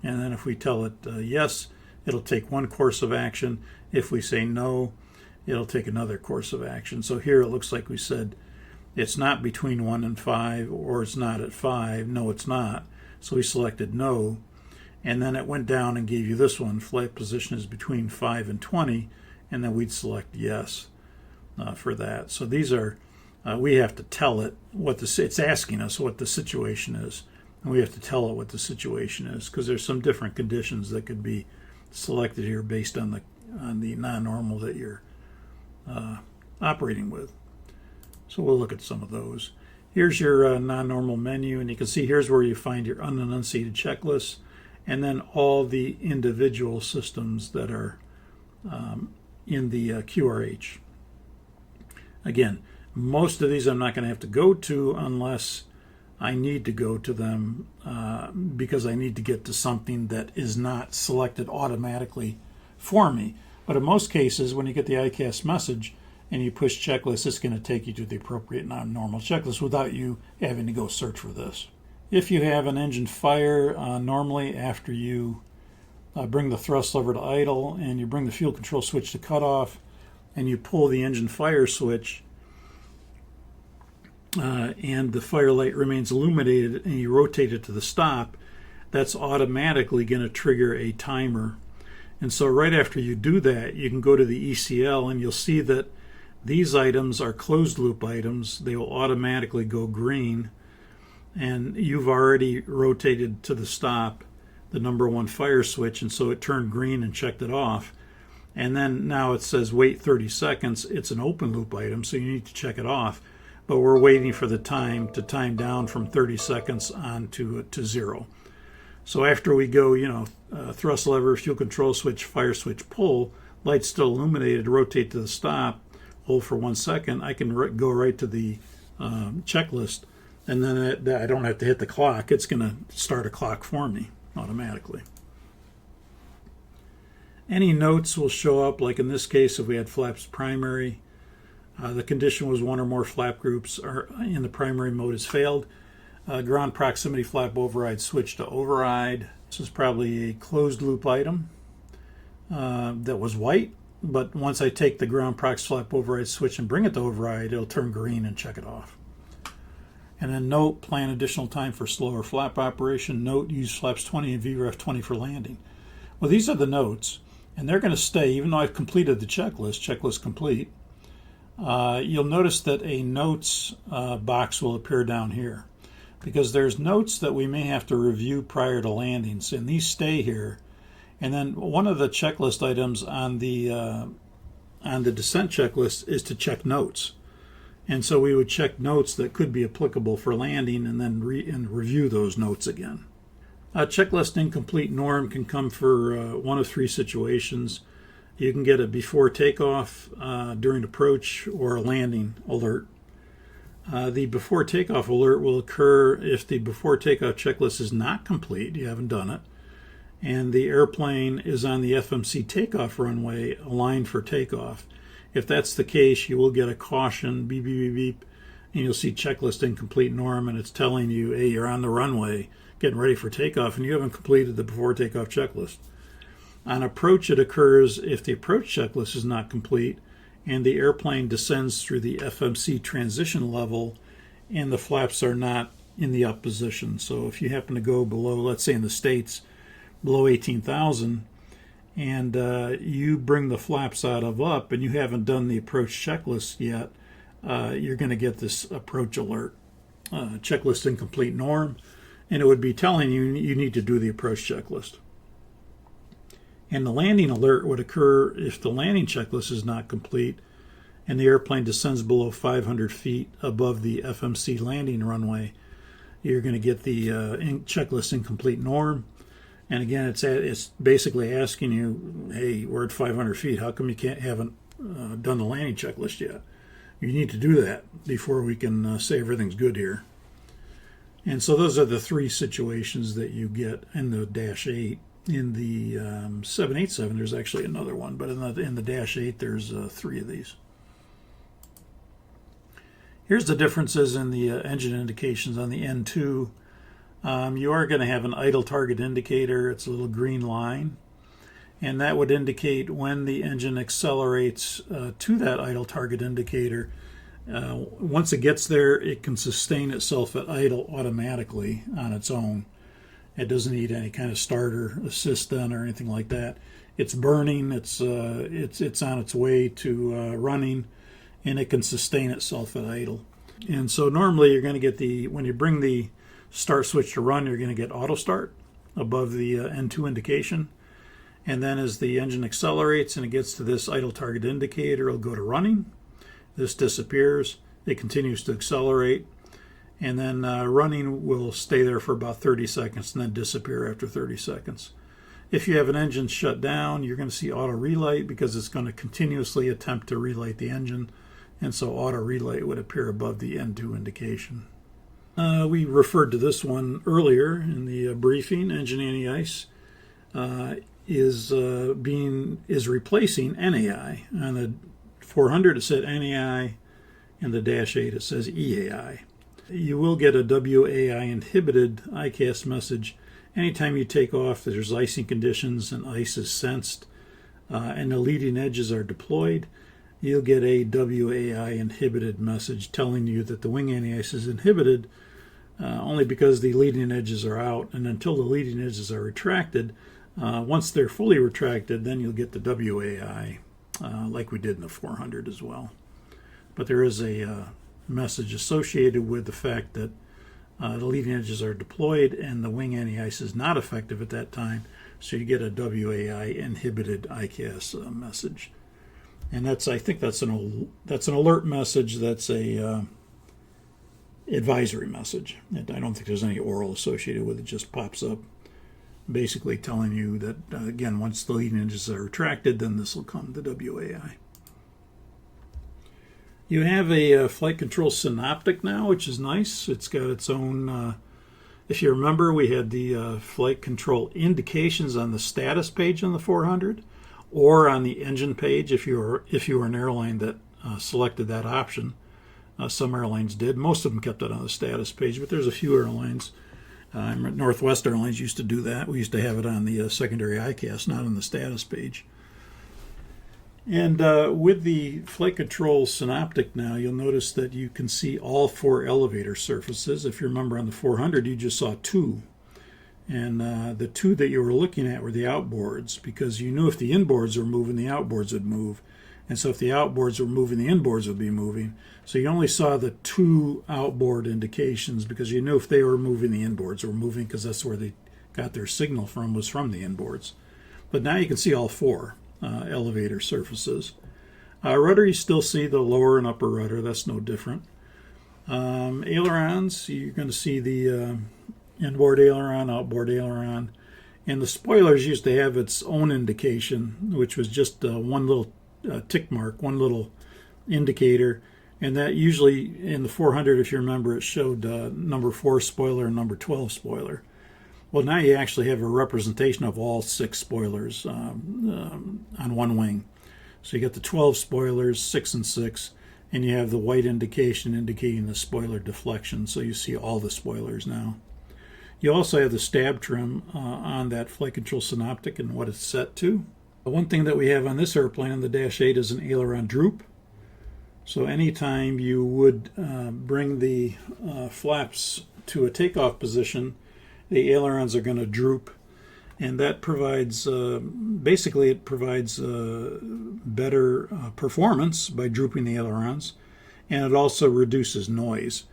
And then if we tell it yes, it'll take one course of action. If we say no, it'll take another course of action. So here it looks like we said it's not between 1 and 5 or it's not at 5. No, it's not. So we selected no. And then it went down and gave you this one. Flight position is between 5 and 20. And then we'd select yes for that. So these are, we have to tell it what it's asking us what the situation is. And we have to tell it what the situation is because there's some different conditions that could be selected here based on the non-normal that you're operating with. So we'll look at some of those. Here's your non-normal menu, and you can see here's where you find your unenunciated checklists, and then all the individual systems that are in the QRH. Again, most of these I'm not going to have to go to unless I need to go to them because I need to get to something that is not selected automatically for me. But in most cases, when you get the ICAST message and you push checklist, it's going to take you to the appropriate non-normal checklist without you having to go search for this. If you have an engine fire, normally after you bring the thrust lever to idle and you bring the fuel control switch to cutoff and you pull the engine fire switch, and the fire light remains illuminated and you rotate it to the stop, that's automatically going to trigger a timer. And so right after you do that, you can go to the ECL and you'll see that these items are closed loop items. They will automatically go green, and you've already rotated to the stop the number 1 fire switch, and so it turned green and checked it off. And then now it says wait 30 seconds. It's an open loop item, so you need to check it off. But we're waiting for the time to time down from 30 seconds on to 0. So after we go, thrust lever, fuel control switch, fire switch, pull, light's still illuminated, rotate to the stop, hold for 1 second, I can go right to the checklist, and then I don't have to hit the clock. It's going to start a clock for me automatically. Any notes will show up, like in this case, if we had flaps primary, the condition was 1 or more flap groups are in the primary mode has failed. Ground proximity flap override switch to override. This is probably a closed loop item that was white, but once I take the ground prox flap override switch and bring it to override, it'll turn green and check it off. And then note, plan additional time for slower flap operation. Note, use flaps 20 and VREF 20 for landing. Well, these are the notes, and they're going to stay even though I've completed the checklist complete. You'll notice that a notes box will appear down here because there's notes that we may have to review prior to landings, and these stay here. And then one of the checklist items on the descent checklist is to check notes, and so we would check notes that could be applicable for landing and then review those notes again. A checklist incomplete norm can come for one of 3 situations. You can get a before takeoff, during approach, or a landing alert. The before takeoff alert will occur if the before takeoff checklist is not complete, you haven't done it, and the airplane is on the FMC takeoff runway aligned for takeoff. If that's the case, you will get a caution, beep, beep, beep, beep, and you'll see checklist incomplete norm, and it's telling you, hey, you're on the runway, getting ready for takeoff, and you haven't completed the before takeoff checklist. On approach, it occurs if the approach checklist is not complete and the airplane descends through the FMC transition level and the flaps are not in the up position. So if you happen to go below, let's say in the States, below 18,000, and you bring the flaps out of up and you haven't done the approach checklist yet, you're going to get this approach alert. Checklist incomplete norm, and it would be telling you you need to do the approach checklist. And the landing alert would occur if the landing checklist is not complete and the airplane descends below 500 feet above the FMC landing runway. You're going to get the checklist incomplete norm. And again, it's basically asking you, hey, we're at 500 feet. How come you haven't done the landing checklist yet? You need to do that before we can say everything's good here. And so those are the three situations that you get in the Dash 8. In the 787, there's actually another one, but in the Dash 8, there's three of these. Here's the differences in the engine indications on the N2. You are going to have an idle target indicator. It's a little green line, and that would indicate when the engine accelerates to that idle target indicator. Once it gets there, it can sustain itself at idle automatically on its own. It doesn't need any kind of starter assist done or anything like that. It's burning. It's on its way to running, and it can sustain itself at idle. And so normally you're going to get when you bring the start switch to run, you're going to get auto start above the N2 indication. And then as the engine accelerates and it gets to this idle target indicator, it'll go to running. This disappears. It continues to accelerate. And then running will stay there for about 30 seconds and then disappear after 30 seconds. If you have an engine shut down, you're going to see auto relight because it's going to continuously attempt to relight the engine. And so auto relight would appear above the N2 indication. We referred to this one earlier in the briefing. Engine anti-ice is replacing NAI. On the 400 it said NAI, and the Dash 8 it says EAI. You will get a WAI inhibited ICAS message anytime you take off. There's icing conditions and ice is sensed, and the leading edges are deployed. You'll get a WAI inhibited message telling you that the wing anti-ice is inhibited only because the leading edges are out, and until the leading edges are retracted, once they're fully retracted, then you'll get the WAI, like we did in the 400 as well. But there is a message associated with the fact that the leading edges are deployed and the wing anti-ice is not effective at that time, so you get a WAI inhibited ICAS message. And I think that's an alert message. That's a advisory message. I don't think there's any oral associated with it. It just pops up, basically telling you that again, once the leading edges are retracted, then this will come, the WAI. You have a flight control synoptic now, which is nice. It's got its own. If you remember, we had the flight control indications on the status page on the 400. Or on the engine page if you were an airline that selected that option. Some airlines did. Most of them kept it on the status page, but there's a few airlines. Northwest Airlines used to do that. We used to have it on the secondary ICAS, not on the status page. And with the flight control synoptic now, you'll notice that you can see all four elevator surfaces. If you remember on the 400, you just saw two. And the two that you were looking at were the outboards, because you knew if the inboards were moving, the outboards would move. And so if the outboards were moving, the inboards would be moving. So you only saw the two outboard indications because you knew if they were moving, the inboards were moving, because that's where they got their signal from, was from the inboards. But now you can see all four elevator surfaces. Rudder, you still see the lower and upper rudder. That's no different. Ailerons, you're going to see the inboard aileron, outboard aileron, and the spoilers used to have its own indication, which was just one little tick mark, one little indicator, and that usually in the 400, if you remember, it showed number 4 spoiler and number 12 spoiler. Well, now you actually have a representation of all 6 spoilers on one wing. So you got the 12 spoilers, 6 and 6, and you have the white indication indicating the spoiler deflection, so you see all the spoilers now. You also have the stab trim on that flight control synoptic and what it's set to. One thing that we have on this airplane on the Dash 8 is an aileron droop. So anytime you would bring the flaps to a takeoff position, the ailerons are going to droop, and that provides, basically it provides better performance by drooping the ailerons, and it also reduces noise.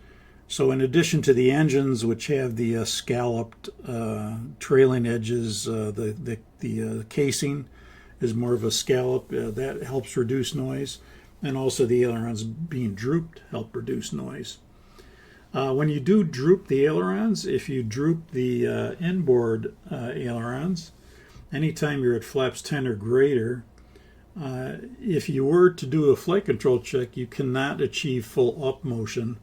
So in addition to the engines, which have the scalloped trailing edges, the casing is more of a scallop. That helps reduce noise. And also the ailerons being drooped help reduce noise. When you do droop the ailerons, if you droop the inboard ailerons, anytime you're at flaps 10 or greater, if you were to do a flight control check, you cannot achieve full up motion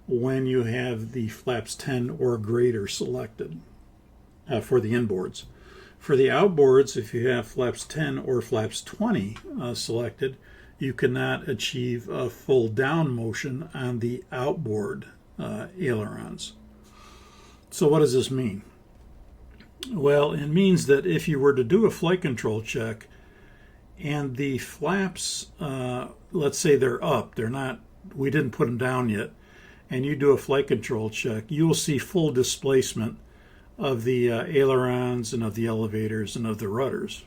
when you have the flaps 10 or greater selected for the inboards. For the outboards, if you have flaps 10 or flaps 20 selected, you cannot achieve a full down motion on the outboard ailerons. So what does this mean? Well, it means that if you were to do a flight control check and the flaps, let's say they're up, they're not, we didn't put them down yet, and you do a flight control check, you will see full displacement of the ailerons and of the elevators and of the rudders.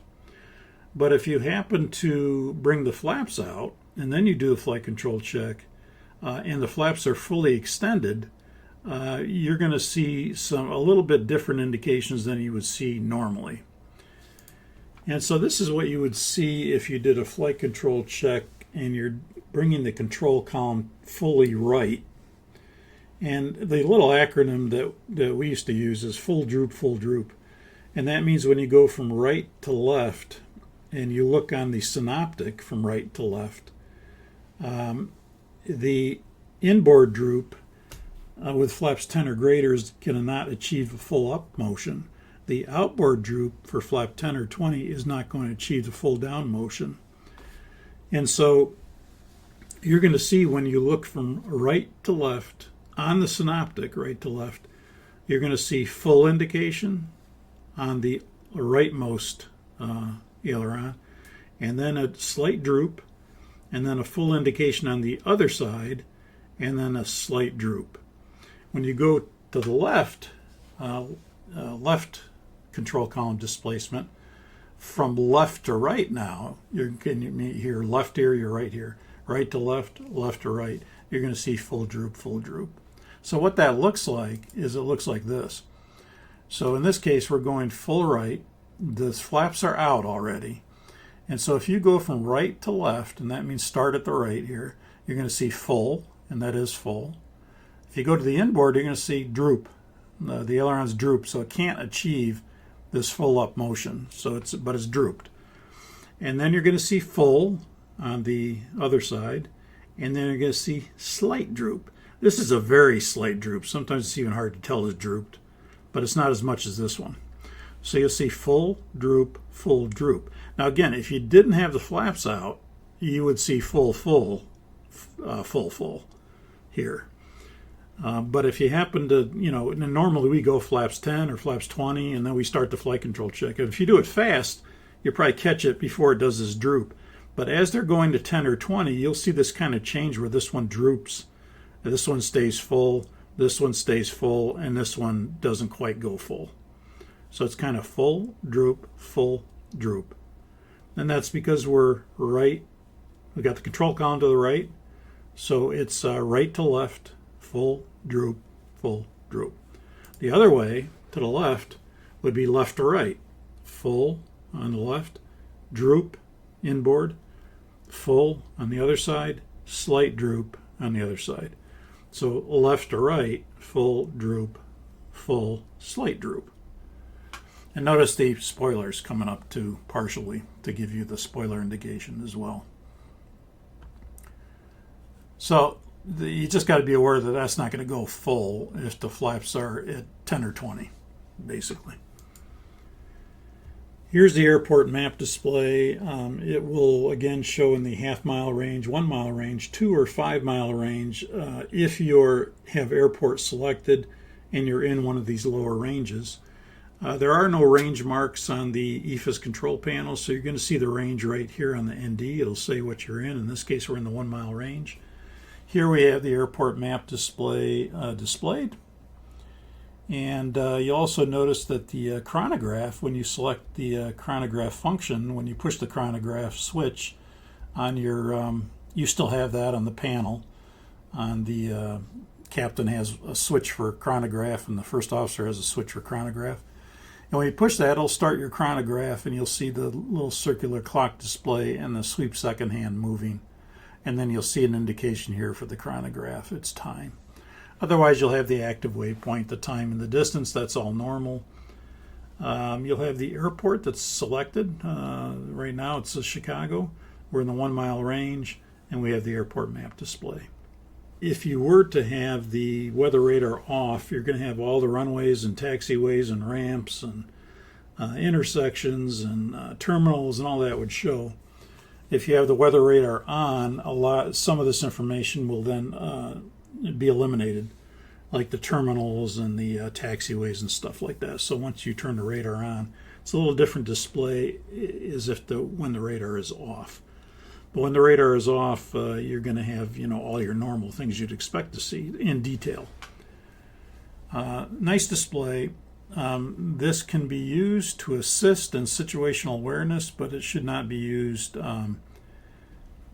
But if you happen to bring the flaps out and then you do a flight control check and the flaps are fully extended, you're going to see a little bit different indications than you would see normally. And so this is what you would see if you did a flight control check and you're bringing the control column fully right. And the little acronym that we used to use is full droop, full droop. And that means when you go from right to left and you look on the synoptic from right to left, the inboard droop with flaps 10 or greater is going to not achieve a full up motion. The outboard droop for flap 10 or 20 is not going to achieve the full down motion. And so you're going to see when you look from right to left on the synoptic, right to left, you're going to see full indication on the rightmost aileron, and then a slight droop, and then a full indication on the other side, and then a slight droop. When you go to the left, left control column displacement, from left to right now, you're going to hear left ear, you're right here, right to left, left to right, you're going to see full droop, full droop. So what that looks like is it looks like this. So in this case, we're going full right. The flaps are out already. And so if you go from right to left, and that means start at the right here, you're going to see full, and that is full. If you go to the inboard, you're going to see droop. The ailerons droop, so it can't achieve this full up motion. But it's drooped. And then you're going to see full on the other side, and then you're going to see slight droop. This is a very slight droop. Sometimes it's even hard to tell it's drooped, but it's not as much as this one. So you'll see full droop, full droop. Now again, if you didn't have the flaps out, you would see full, full here. But if you happen to, normally we go flaps 10 or flaps 20, and then we start the flight control check. And if you do it fast, you'll probably catch it before it does this droop. But as they're going to 10 or 20, you'll see this kind of change where this one droops. This one stays full, this one stays full, and this one doesn't quite go full. So it's kind of full, droop, full, droop. And that's because we're right. We got the control column to the right. So it's right to left, full, droop, full, droop. The other way, to the left, would be left to right. Full on the left, droop, inboard, full on the other side, slight droop on the other side. So left to right, full, droop, full, slight droop. And notice the spoilers coming up too, partially, to give you the spoiler indication as well. So you just got to be aware that that's not going to go full if the flaps are at 10 or 20, basically. Here's the airport map display. It will again show in the half-mile range, 1 mile range, 2 or 5 mile range if you have airport selected and you're in one of these lower ranges. There are no range marks on the EFIS control panel, so you're going to see the range right here on the ND. It'll say what you're in. In this case, we're in the 1 mile range. Here we have the airport map display displayed. And you also notice that the chronograph, when you select the chronograph function, when you push the chronograph switch on your, you still have that on the panel on the captain has a switch for chronograph and the first officer has a switch for chronograph. And when you push that, it'll start your chronograph, and you'll see the little circular clock display and the sweep second hand moving. And then you'll see an indication here for the chronograph. It's time. Otherwise, you'll have the active waypoint, the time and the distance. That's all normal. You'll have the airport that's selected. Right now, it's Chicago. We're in the 1 mile range, and we have the airport map display. If you were to have the weather radar off, you're going to have all the runways and taxiways and ramps and intersections and terminals and all that would show. If you have the weather radar on, some of this information will then be eliminated, like the terminals and the taxiways and stuff like that. So once you turn the radar on, it's a little different display as if when the radar is off. But when the radar is off, you're going to have, all your normal things you'd expect to see in detail. Nice display. This can be used to assist in situational awareness, but it should not be used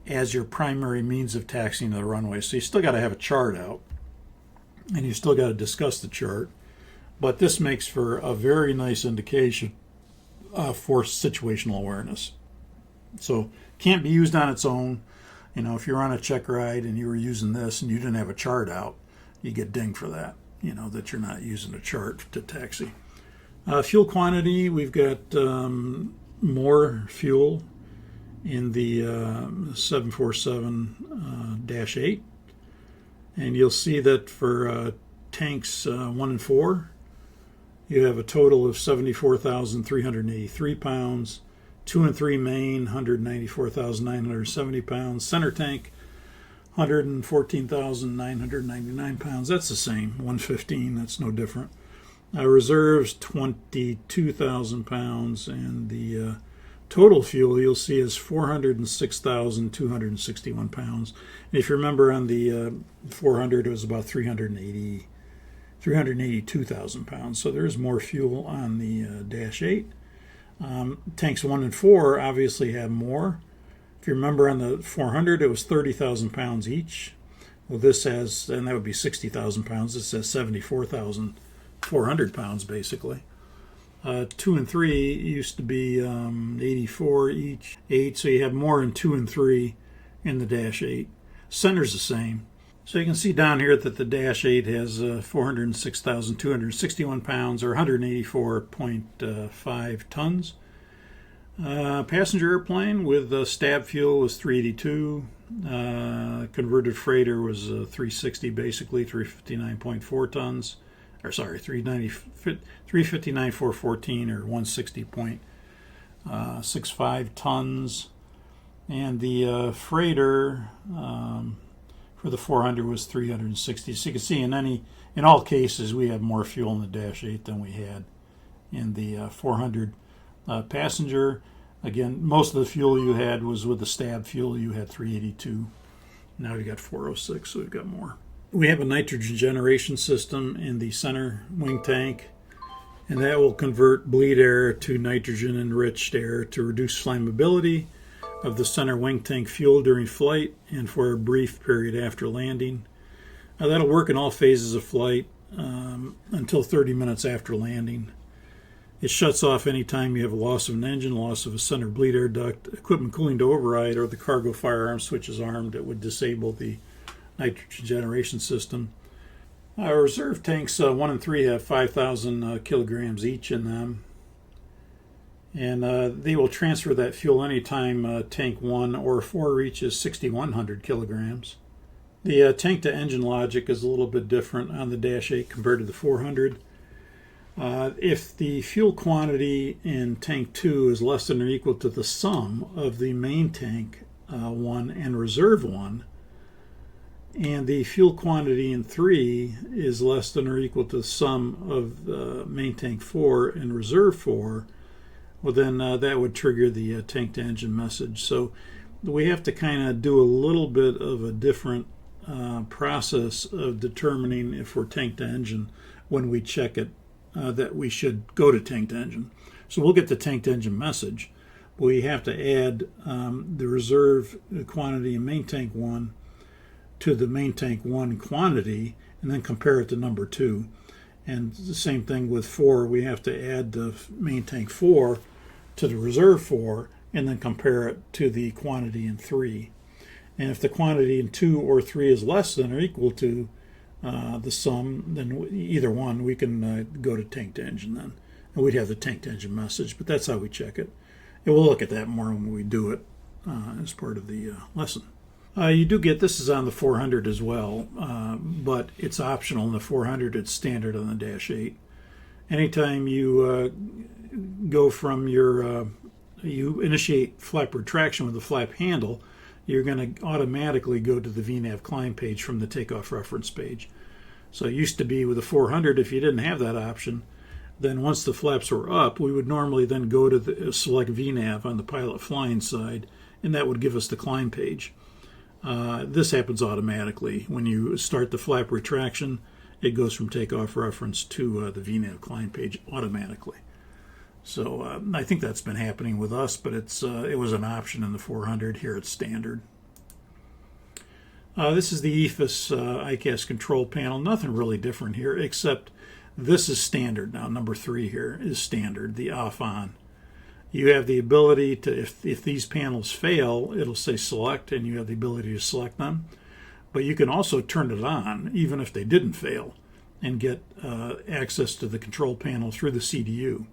as your primary means of taxiing to the runway. So you still got to have a chart out, and you still got to discuss the chart. But this makes for a very nice indication for situational awareness. So can't be used on its own. If you're on a check ride and you were using this and you didn't have a chart out, you get dinged for that, that you're not using a chart to taxi. Fuel quantity, we've got more fuel in the 747-8. And you'll see that for tanks 1 and 4, you have a total of 74,383 pounds. 2 and 3 main, 194,970 pounds. Center tank, 114,999 pounds. That's the same, 115. That's no different. Reserves, 22,000 pounds. And the total fuel you'll see is 406,261 pounds. And if you remember on the 400, it was about 382,000 pounds. So there's more fuel on the Dash 8. Tanks 1 and 4 obviously have more. If you remember on the 400, it was 30,000 pounds each. Well, this has, and that would be 60,000 pounds. This says 74,400 pounds basically. 2 and 3 used to be 84 each. 8, so you have more in 2 and 3 in the Dash 8. Center's the same. So you can see down here that the Dash 8 has 406,261 pounds, or 184.5 tons. Passenger airplane with stab fuel was 382. Converted freighter was 360, basically 359.4 tons. Or sorry, 359,414, or 160.65 tons. And the freighter for the 400 was 360. So you can see in all cases we have more fuel in the Dash 8 than we had in the 400. Passenger, again, most of the fuel you had was with the stab fuel. You had 382. Now you got 406, so we've got more. We have a nitrogen generation system in the center wing tank, and that will convert bleed air to nitrogen enriched air to reduce flammability of the center wing tank fuel during flight and for a brief period after landing. Now that'll work in all phases of flight until 30 minutes after landing. It shuts off anytime you have a loss of an engine, loss of a center bleed air duct, equipment cooling to override, or the cargo firearm switch is armed. It would disable the nitrogen generation system. Our reserve tanks 1 and 3 have 5,000 kilograms each in them. And they will transfer that fuel anytime tank 1 or 4 reaches 6,100 kilograms. The tank-to-engine logic is a little bit different on the Dash 8 compared to the 400. If the fuel quantity in tank 2 is less than or equal to the sum of the main tank 1 and reserve 1, and the fuel quantity in 3 is less than or equal to the sum of main tank 4 and reserve 4, well then that would trigger the tank-to-engine message. So we have to kind of do a little bit of a different process of determining if we're tank-to-engine when we check it, that we should go to tank-to-engine. So we'll get the tank-to-engine message, but we have to add the reserve quantity in main tank 1 to the main tank 1 quantity, and then compare it to number 2. And the same thing with 4, we have to add the main tank 4 to the reserve 4 and then compare it to the quantity in 3. And if the quantity in 2 or 3 is less than or equal to the sum, then either one, we can go to tank to engine then. And we'd have the tank to engine message, but that's how we check it. And we'll look at that more when we do it as part of the lesson. You do get, this is on the 400 as well, but it's optional. In the 400, it's standard on the Dash 8. Anytime you go from your, you initiate flap retraction with the flap handle, you're going to automatically go to the VNAV climb page from the takeoff reference page. So it used to be with the 400, if you didn't have that option, then once the flaps were up, we would normally then go to the select VNAV on the pilot flying side, and that would give us the climb page. This happens automatically. When you start the flap retraction, it goes from takeoff reference to the VNAV climb page automatically. So I think that's been happening with us, but it was an option in the 400. Here it's standard. This is the EFIS ICAS control panel. Nothing really different here, except this is standard now. Number 3 here is standard, the off-on. You have the ability to, if these panels fail, it'll say select, and you have the ability to select them. But you can also turn it on, even if they didn't fail, and get access to the control panel through the CDU.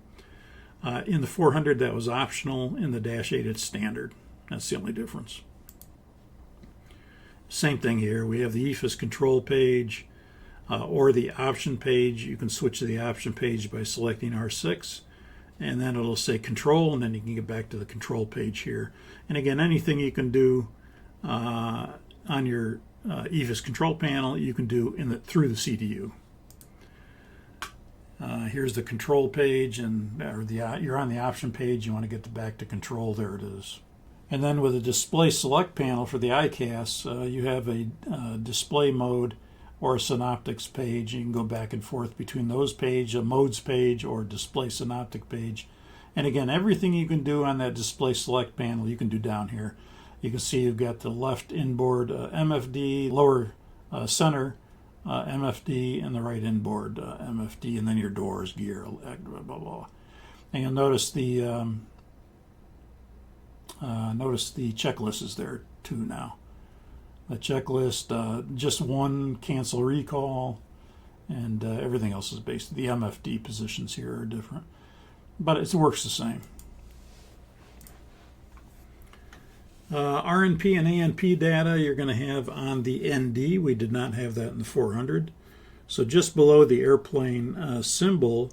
In the 400, that was optional. In the Dash 8, it's standard. That's the only difference. Same thing here. We have the EFIS control page or the option page. You can switch to the option page by selecting R6, and then it'll say control, and then you can get back to the control page here. And again, anything you can do on your EFIS control panel, you can do through the CDU. Here's the control page, and you're on the option page. You want to get back to control. There it is. And then with the display select panel for the ICAS, you have a display mode or a synoptics page. You can go back and forth between those pages, a modes page or display synoptic page. And again, everything you can do on that display select panel, you can do down here. You can see you've got the left inboard MFD, lower center MFD, and the right inboard MFD, and then your doors, gear, blah, blah, blah. And you'll notice the checklist is there too now. The checklist, just one cancel recall, and everything else is based. The MFD positions here are different, but it works the same. RNP and ANP data you're going to have on the ND. We did not have that in the 400. So just below the airplane symbol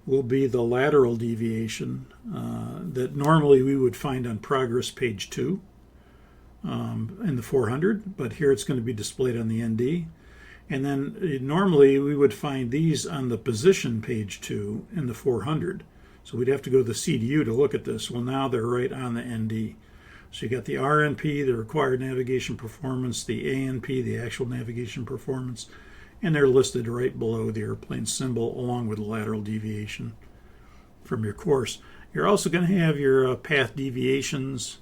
will be the lateral deviation that normally we would find on progress page 2 in the 400, but here it's going to be displayed on the ND. And then normally we would find these on the position page 2 in the 400. So we'd have to go to the CDU to look at this. Well, now they're right on the ND. So you got the RNP, the required navigation performance, the ANP, the actual navigation performance, and they're listed right below the airplane symbol along with the lateral deviation from your course. You're also going to have your path deviations,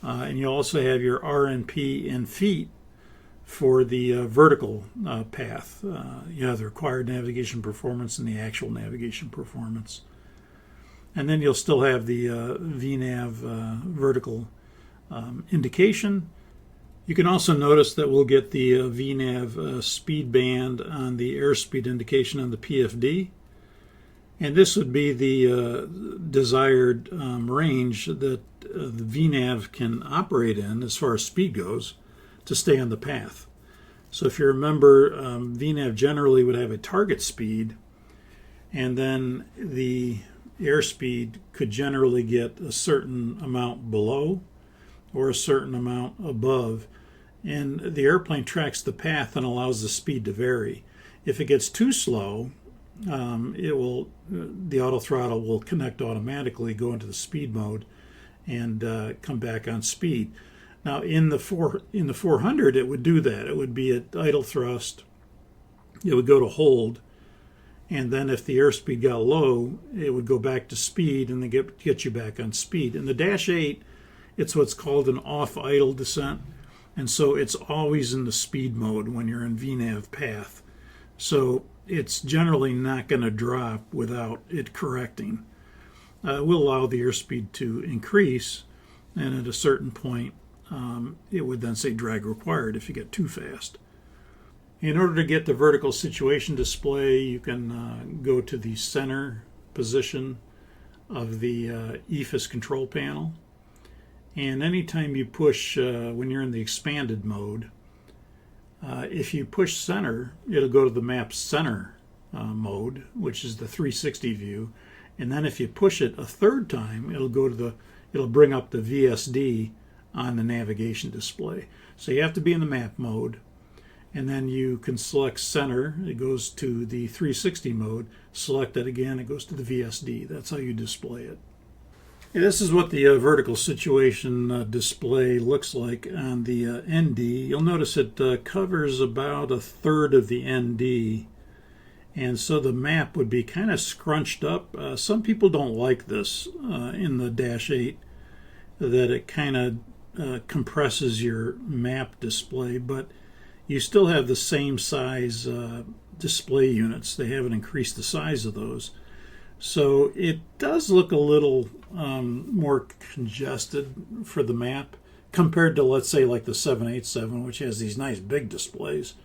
and you also have your RNP in feet for the vertical path. You have the required navigation performance and the actual navigation performance. And then you'll still have the VNAV vertical indication. You can also notice that we'll get the VNAV speed band on the airspeed indication on the PFD. And this would be the desired range that the VNAV can operate in as far as speed goes to stay on the path. So if you remember, VNAV generally would have a target speed, and then the airspeed could generally get a certain amount below or a certain amount above, and the airplane tracks the path and allows the speed to vary. If it gets too slow, the auto throttle will connect automatically, go into the speed mode, and come back on speed. Now in the 400, it would do that. It would be at idle thrust. It would go to hold, and then if the airspeed got low, it would go back to speed and then get you back on speed. In the Dash 8, it's what's called an off-idle descent, and so it's always in the speed mode when you're in VNAV path. So it's generally not going to drop without it correcting. It will allow the airspeed to increase, and at a certain point, it would then say drag required if you get too fast. In order to get the vertical situation display, you can go to the center position of the EFS control panel. And anytime you push, when you're in the expanded mode, if you push center, it'll go to the map center mode, which is the 360 view. And then if you push it a third time, it'll bring up the VSD on the navigation display. So you have to be in the map mode, and then you can select center. It goes to the 360 mode. Select it again, it goes to the VSD. That's how you display it. Okay, this is what the vertical situation display looks like on the ND. You'll notice it covers about a third of the ND, and so the map would be kind of scrunched up. Some people don't like this in the Dash 8, that it kind of compresses your map display, but you still have the same size display units. They haven't increased the size of those. So it does look a little more congested for the map compared to, let's say, like the 787, which has these nice big displays,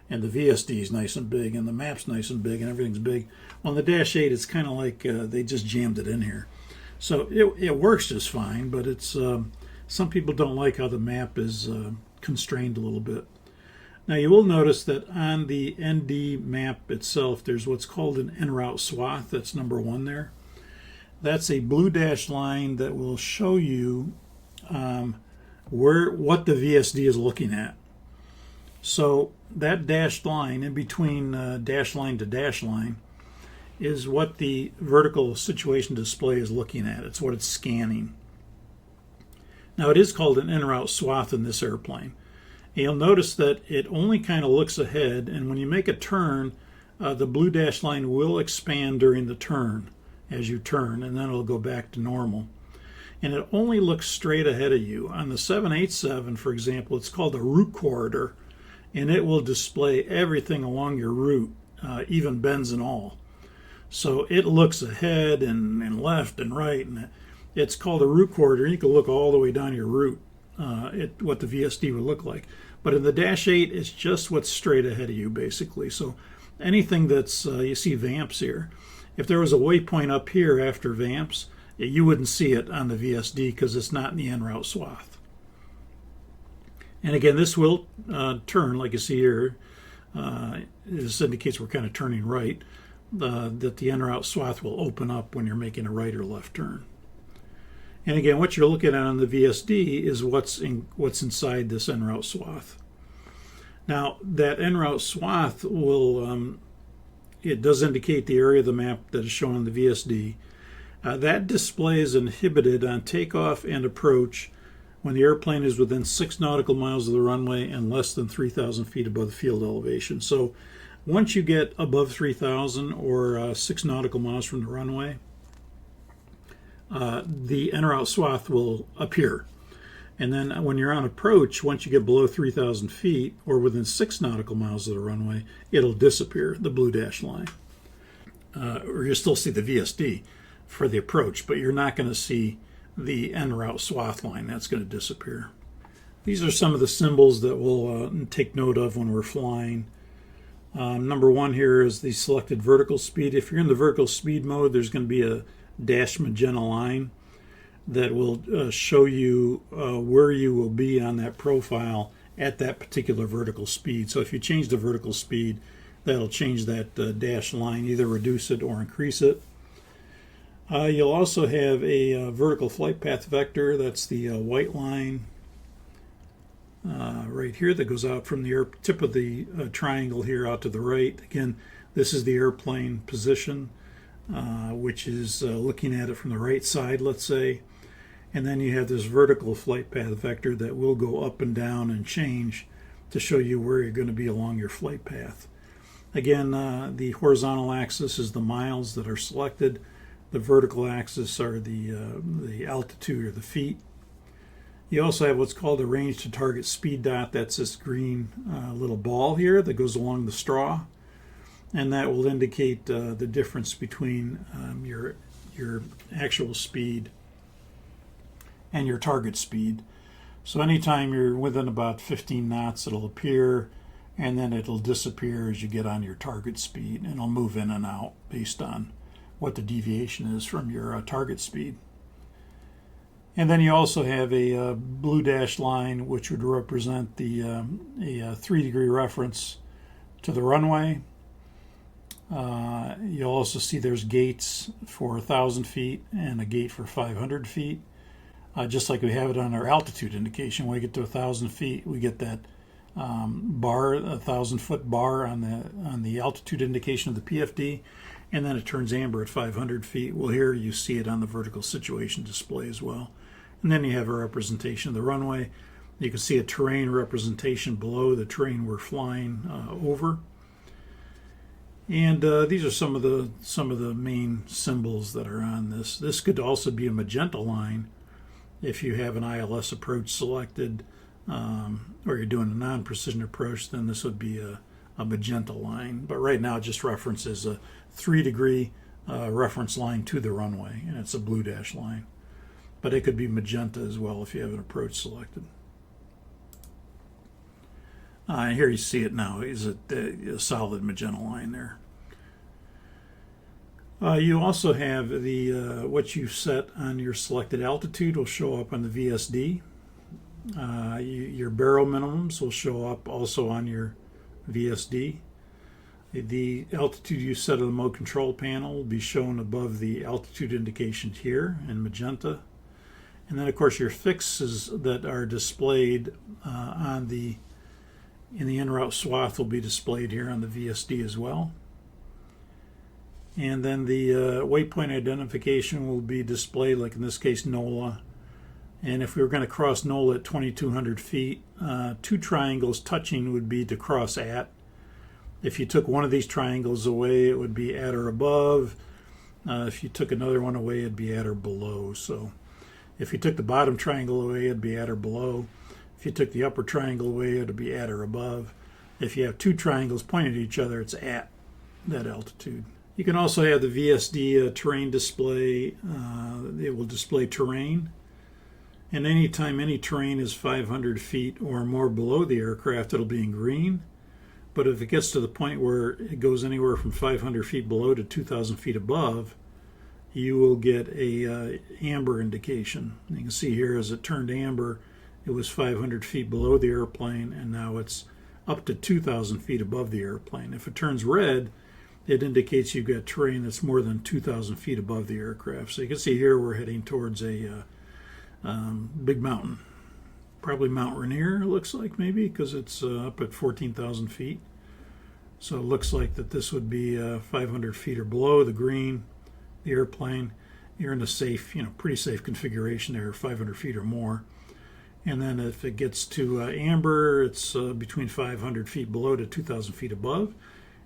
and the VSD is nice and big, and the map's nice and big, and everything's big. On the Dash 8, it's kind of like they just jammed it in here. So it works just fine, but it's some people don't like how the map is constrained a little bit. Now you will notice that on the ND map itself, there's what's called an en route swath. That's number 1 there. That's a blue dashed line that will show you what the VSD is looking at. So that dashed line in between dash line to dash line is what the vertical situation display is looking at. It's what it's scanning. Now it is called an en route swath in this airplane. You'll notice that it only kind of looks ahead, and when you make a turn, the blue dash line will expand during the turn as you turn, and then it'll go back to normal. And it only looks straight ahead of you. On the 787, for example, it's called a route corridor, and it will display everything along your route, even bends and all. So it looks ahead and left and right, and it's called a route corridor. You can look all the way down your route, what the VSD would look like. But in the Dash 8, it's just what's straight ahead of you, basically. So anything that's, you see Vamps here. If there was a waypoint up here after Vamps, you wouldn't see it on the VSD because it's not in the en route swath. And again, this will turn, like you see here. This indicates we're kind of turning right, that the en route swath will open up when you're making a right or left turn. And again, what you're looking at on the VSD is what's inside this en route swath. Now, that en route swath will, it does indicate the area of the map that is shown on the VSD. That display is inhibited on takeoff and approach when the airplane is within 6 nautical miles of the runway and less than 3,000 feet above the field elevation. So once you get above 3,000 or 6 nautical miles from the runway, the en route swath will appear. And then when you're on approach, once you get below 3,000 feet or within 6 nautical miles of the runway, it'll disappear, the blue dash line. Or you'll still see the VSD for the approach, but you're not going to see the en route swath line. That's going to disappear. These are some of the symbols that we'll take note of when we're flying. Number 1 here is the selected vertical speed. If you're in the vertical speed mode, there's going to be a dash magenta line that will show you where you will be on that profile at that particular vertical speed. So if you change the vertical speed, that'll change that dash line, either reduce it or increase it. You'll also have a vertical flight path vector. That's the white line right here that goes out from the tip of the triangle here out to the right. Again, this is the airplane position, which is looking at it from the right side, let's say. And then you have this vertical flight path vector that will go up and down and change to show you where you're going to be along your flight path. Again, the horizontal axis is the miles that are selected. The vertical axis are the altitude or the feet. You also have what's called a range to target speed dot. That's this green little ball here that goes along the straw. and that will indicate the difference between your actual speed and your target speed. So anytime you're within about 15 knots, it'll appear, and then it'll disappear as you get on your target speed, and it'll move in and out based on what the deviation is from your target speed. And then you also have a blue dashed line, which would represent a 3-degree reference to the runway. You'll also see there's gates for 1,000 feet and a gate for 500 feet. Just like we have it on our altitude indication. When we get to 1,000 feet, we get that bar, 1,000-foot bar on the altitude indication of the PFD, and then it turns amber at 500 feet. Well, here you see it on the vertical situation display as well. And then you have a representation of the runway. You can see a terrain representation below the terrain we're flying over. And these are some of the main symbols that are on this. This could also be a magenta line if you have an ILS approach selected, or you're doing a non-precision approach. Then this would be a magenta line. But right now it just references a 3-degree reference line to the runway, and it's a blue dash line. But it could be magenta as well if you have an approach selected. Here you see it now. Is a solid magenta line there. You also have the what you set on your selected altitude will show up on the VSD. Your barrel minimums will show up also on your VSD. The altitude you set on the mode control panel will be shown above the altitude indication here in magenta. And then, of course, your fixes that are displayed in the en route swath will be displayed here on the VSD as well. And then the waypoint identification will be displayed, like in this case, NOLA. And if we were going to cross NOLA at 2,200 feet, 2 triangles touching would be to cross at. If you took one of these triangles away, it would be at or above. If you took another one away, it'd be at or below. So if you took the bottom triangle away, it'd be at or below. If you took the upper triangle away, it'd be at or above. If you have 2 triangles pointing at each other, it's at that altitude. You can also have the VSD terrain display. It will display terrain. And anytime any terrain is 500 feet or more below the aircraft, it'll be in green. But if it gets to the point where it goes anywhere from 500 feet below to 2,000 feet above, you will get a amber indication. You can see here as it turned amber, it was 500 feet below the airplane, and now it's up to 2,000 feet above the airplane. If it turns red, it indicates you've got terrain that's more than 2,000 feet above the aircraft. So you can see here we're heading towards a big mountain. Probably Mount Rainier, it looks like, maybe, because it's up at 14,000 feet. So it looks like that this would be 500 feet or below the green, the airplane. You're in a safe, pretty safe configuration there, 500 feet or more. And then if it gets to amber, it's between 500 feet below to 2,000 feet above.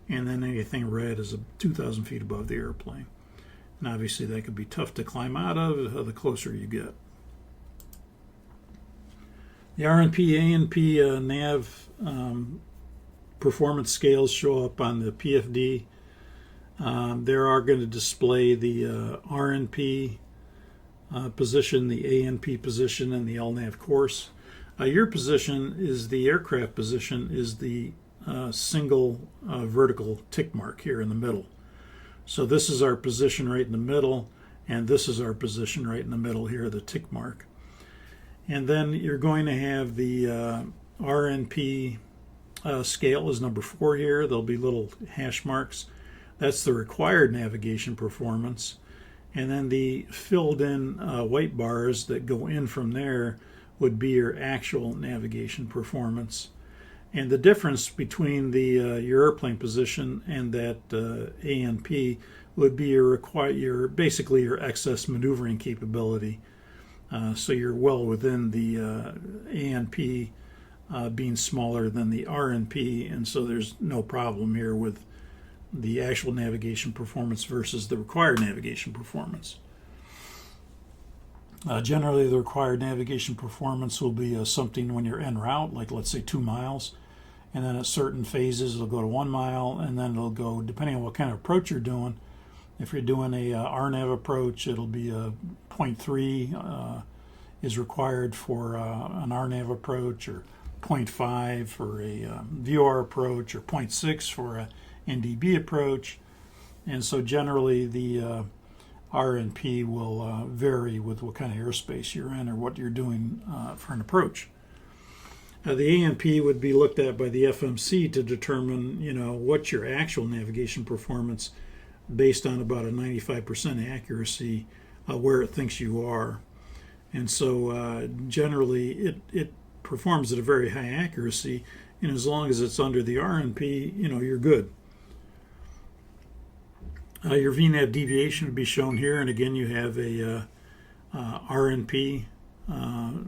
And then anything red is 2,000 feet above the airplane. And obviously that could be tough to climb out of the closer you get. The RNP, ANP nav performance scales show up on the PFD. They are going to display the RNP position, the ANP position, and the LNAV course. Your position is the aircraft position is the single vertical tick mark here in the middle. So this is our position right in the middle, and this is our position right in the middle here, the tick mark. And then you're going to have the RNP scale is number 4 here. There'll be little hash marks. That's the required navigation performance. And then the filled in white bars that go in from there would be your actual navigation performance. And the difference between the your airplane position and that ANP would be basically your excess maneuvering capability. So you're well within the ANP being smaller than the RNP, and so there's no problem here with the actual navigation performance versus the required navigation performance. Generally, the required navigation performance will be something when you're en route, like let's say 2 miles, and then at certain phases it'll go to 1 mile, and then it'll go, depending on what kind of approach you're doing. If you're doing a RNAV approach, it'll be a 0.3 is required for an RNAV approach, or 0.5 for a VR approach, or 0.6 for a NDB approach. And so generally the RNP will vary with what kind of airspace you're in or what you're doing for an approach. The ANP would be looked at by the FMC to determine, what's your actual navigation performance based on about a 95% accuracy where it thinks you are. And so generally it performs at a very high accuracy, and as long as it's under the RNP, you're good. Your VNAV deviation would be shown here, and again you have a RNP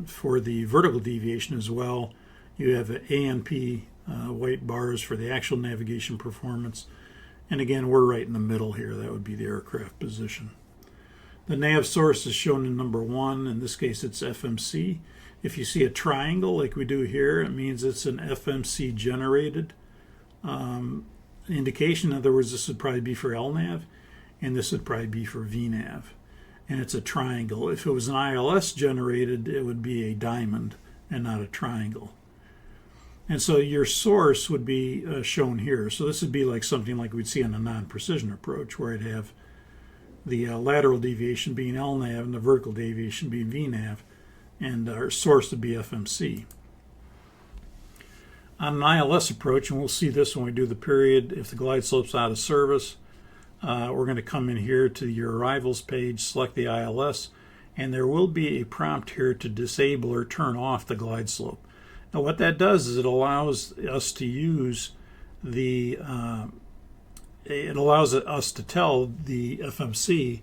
for the vertical deviation as well. You have an ANP white bars for the actual navigation performance, and again we're right in the middle here. That would be the aircraft position. The nav source is shown in number 1. In this case it's FMC. If you see a triangle like we do here, it means it's an FMC generated indication. In other words, this would probably be for LNAV, and this would probably be for VNAV. And it's a triangle. If it was an ILS generated, it would be a diamond and not a triangle. And so your source would be shown here. So this would be like something like we'd see on a non-precision approach, where I'd have the lateral deviation being LNAV and the vertical deviation being VNAV, and our source would be FMC. On an ILS approach, and we'll see this when we do the period, if the glide slope's out of service, we're going to come in here to your arrivals page, select the ILS, and there will be a prompt here to disable or turn off the glide slope. Now what that does is it allows us to use the it allows us to tell the FMC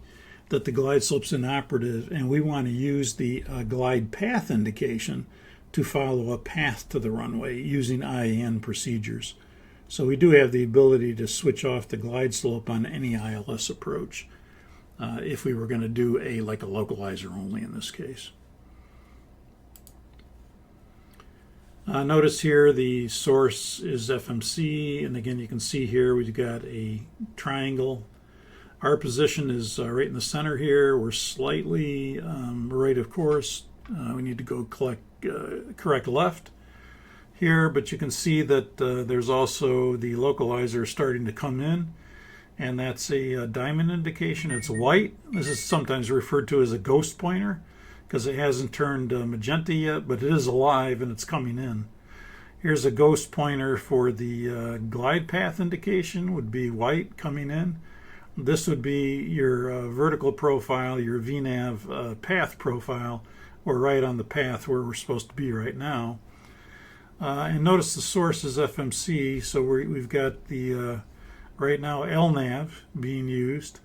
that the glide slope's inoperative, and we want to use the glide path indication to follow a path to the runway using IAN procedures. So we do have the ability to switch off the glide slope on any ILS approach if we were going to do like a localizer only in this case. Notice here the source is FMC, and again you can see here we've got a triangle. Our position is right in the center here. We're slightly right of course. We need to go correct left here, but you can see that there's also the localizer starting to come in, and that's a diamond indication. It's white. This is sometimes referred to as a ghost pointer because it hasn't turned magenta yet, but it is alive and it's coming in. Here's a ghost pointer for the glide path indication, would be white coming in. This would be your vertical profile, your VNAV path profile. We're right on the path where we're supposed to be right now. And notice the source is FMC, so we've got the right now LNAV being used,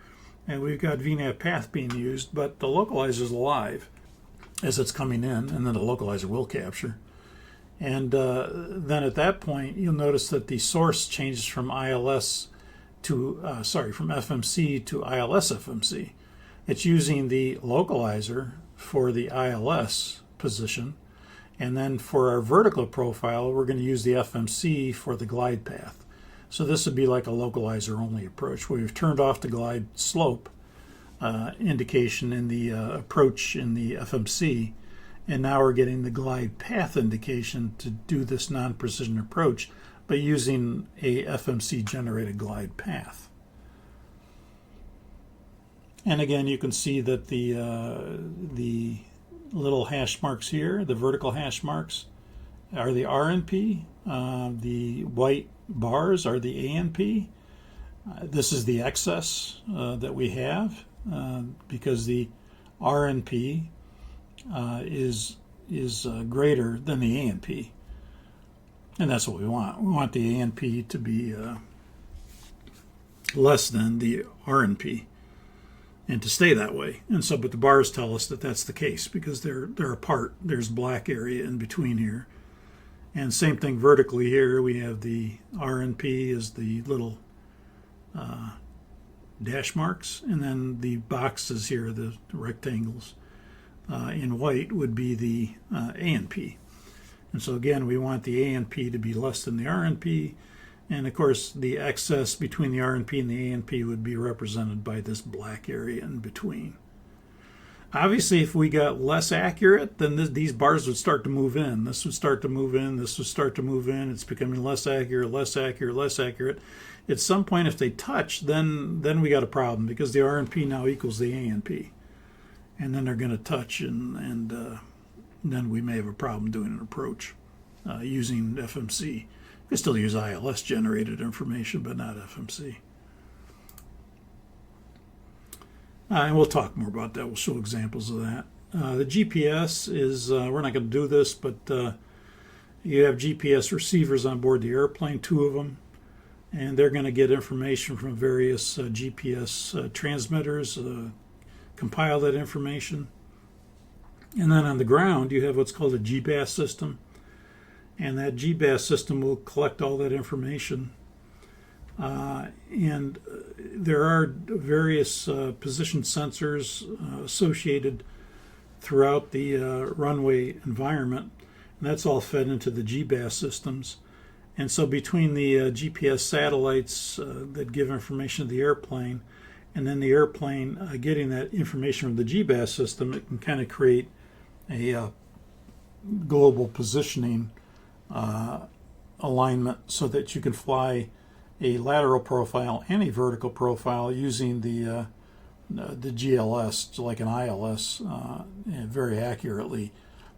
and we've got VNAV path being used, but the localizer is alive as it's coming in, and then the localizer will capture. And then at that point, you'll notice that the source changes from ILS to from FMC to ILS FMC. It's using the localizer for the ILS position, and then for our vertical profile we're going to use the FMC for the glide path. So this would be like a localizer only approach where we've turned off the glide slope indication in the approach in the FMC, and now we're getting the glide path indication to do this non-precision approach by using a FMC generated glide path. And again, you can see that the little hash marks here, the vertical hash marks, are the RNP. The white bars are the ANP. This is the excess that we have because the RNP is greater than the ANP. And that's what we want. We want the ANP to be less than the RNP, and to stay that way. And so, but the bars tell us that that's the case because they're apart. There's black area in between here. And same thing vertically here. We have the RNP is the little dash marks, and then the boxes here, the rectangles in white, would be the ANP. And so again, we want the ANP to be less than the RNP. And of course, the excess between the RNP and the ANP would be represented by this black area in between. Obviously, if we got less accurate, then these bars would start to move in. This would start to move in. This would start to move in. It's becoming less accurate, less accurate, less accurate. At some point, if they touch, then we got a problem, because the RNP now equals the ANP. And then they're going to touch, and then we may have a problem doing an approach using FMC. We can still use ILS-generated information, but not FMC. And we'll talk more about that. We'll show examples of that. The GPS is, we're not going to do this, but you have GPS receivers on board the airplane, 2 of them, and they're going to get information from various GPS transmitters, compile that information. And then on the ground, you have what's called a GBAS system, and that GBAS system will collect all that information. And there are various position sensors associated throughout the runway environment, and that's all fed into the GBAS systems. And so between the GPS satellites that give information to the airplane, and then the airplane getting that information from the GBAS system, it can kind of create a global positioning alignment so that you can fly a lateral profile and a vertical profile using the GLS, like an ILS, very accurately.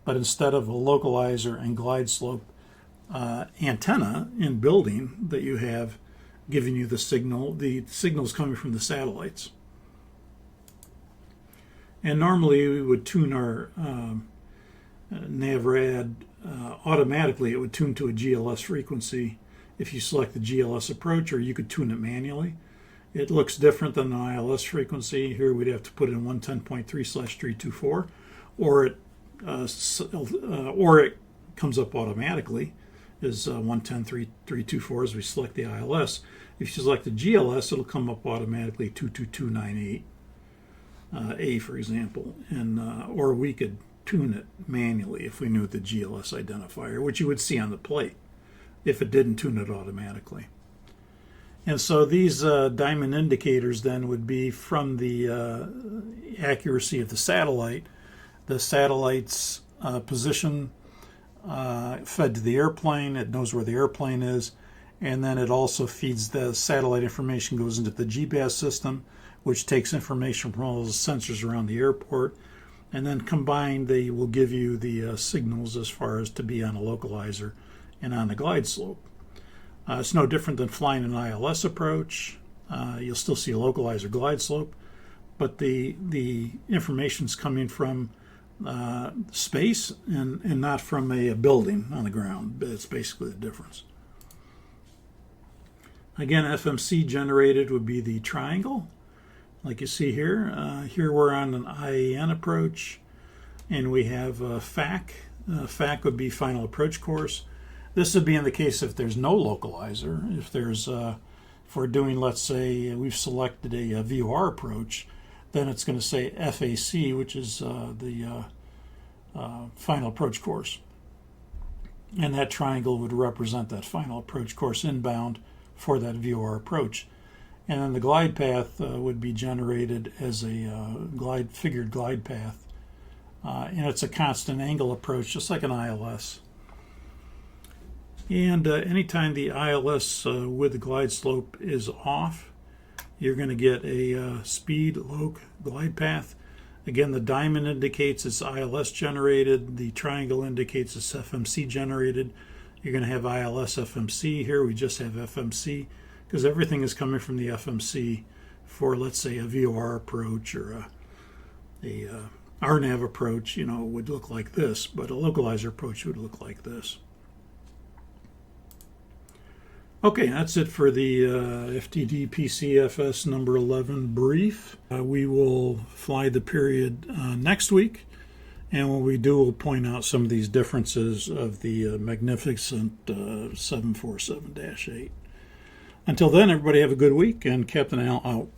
But instead of a localizer and glide slope antenna in building that you have giving you the signal's coming from the satellites. And normally we would tune our NavRad automatically. It would tune to a GLS frequency if you select the GLS approach, or you could tune it manually. It looks different than the ILS frequency. Here we'd have to put in 110.3/324, or it comes up automatically is 110.3/324 as we select the ILS. If you select the GLS, it'll come up automatically 22298 A, for example, and or we could tune it manually if we knew the GLS identifier, which you would see on the plate if it didn't tune it automatically. And so these diamond indicators then would be from the accuracy of the satellite's position fed to the airplane. It knows where the airplane is, and then it also feeds the satellite information, goes into the GBAS system, which takes information from all those sensors around the airport, and then combined they will give you the signals as far as to be on a localizer and on the glide slope. It's no different than flying an ILS approach. You'll still see a localizer glide slope, but the information's coming from space and not from a building on the ground. It's basically the difference. Again, FMC generated would be the triangle, like you see here. Here we're on an IAN approach, and we have FAC. FAC would be final approach course. This would be in the case if there's no localizer. If there's, if we're doing, let's say, we've selected a VOR approach, then it's going to say FAC, which is the final approach course. And that triangle would represent that final approach course inbound for that VOR approach. And then the glide path would be generated as a figured glide path. And it's a constant angle approach, just like an ILS. And anytime the ILS with the glide slope is off, you're going to get a speed loc glide path. Again, the diamond indicates it's ILS generated. The triangle indicates it's FMC generated. You're going to have ILS FMC here. We just have FMC because everything is coming from the FMC for, let's say, a VOR approach or a RNAV approach, would look like this, but a localizer approach would look like this. Okay, that's it for the Ftd-Pc Fs number 11 brief. We will fly the period next week, and when we do, we'll point out some of these differences of the magnificent 747-8. Until then, everybody have a good week, and Captain Al out.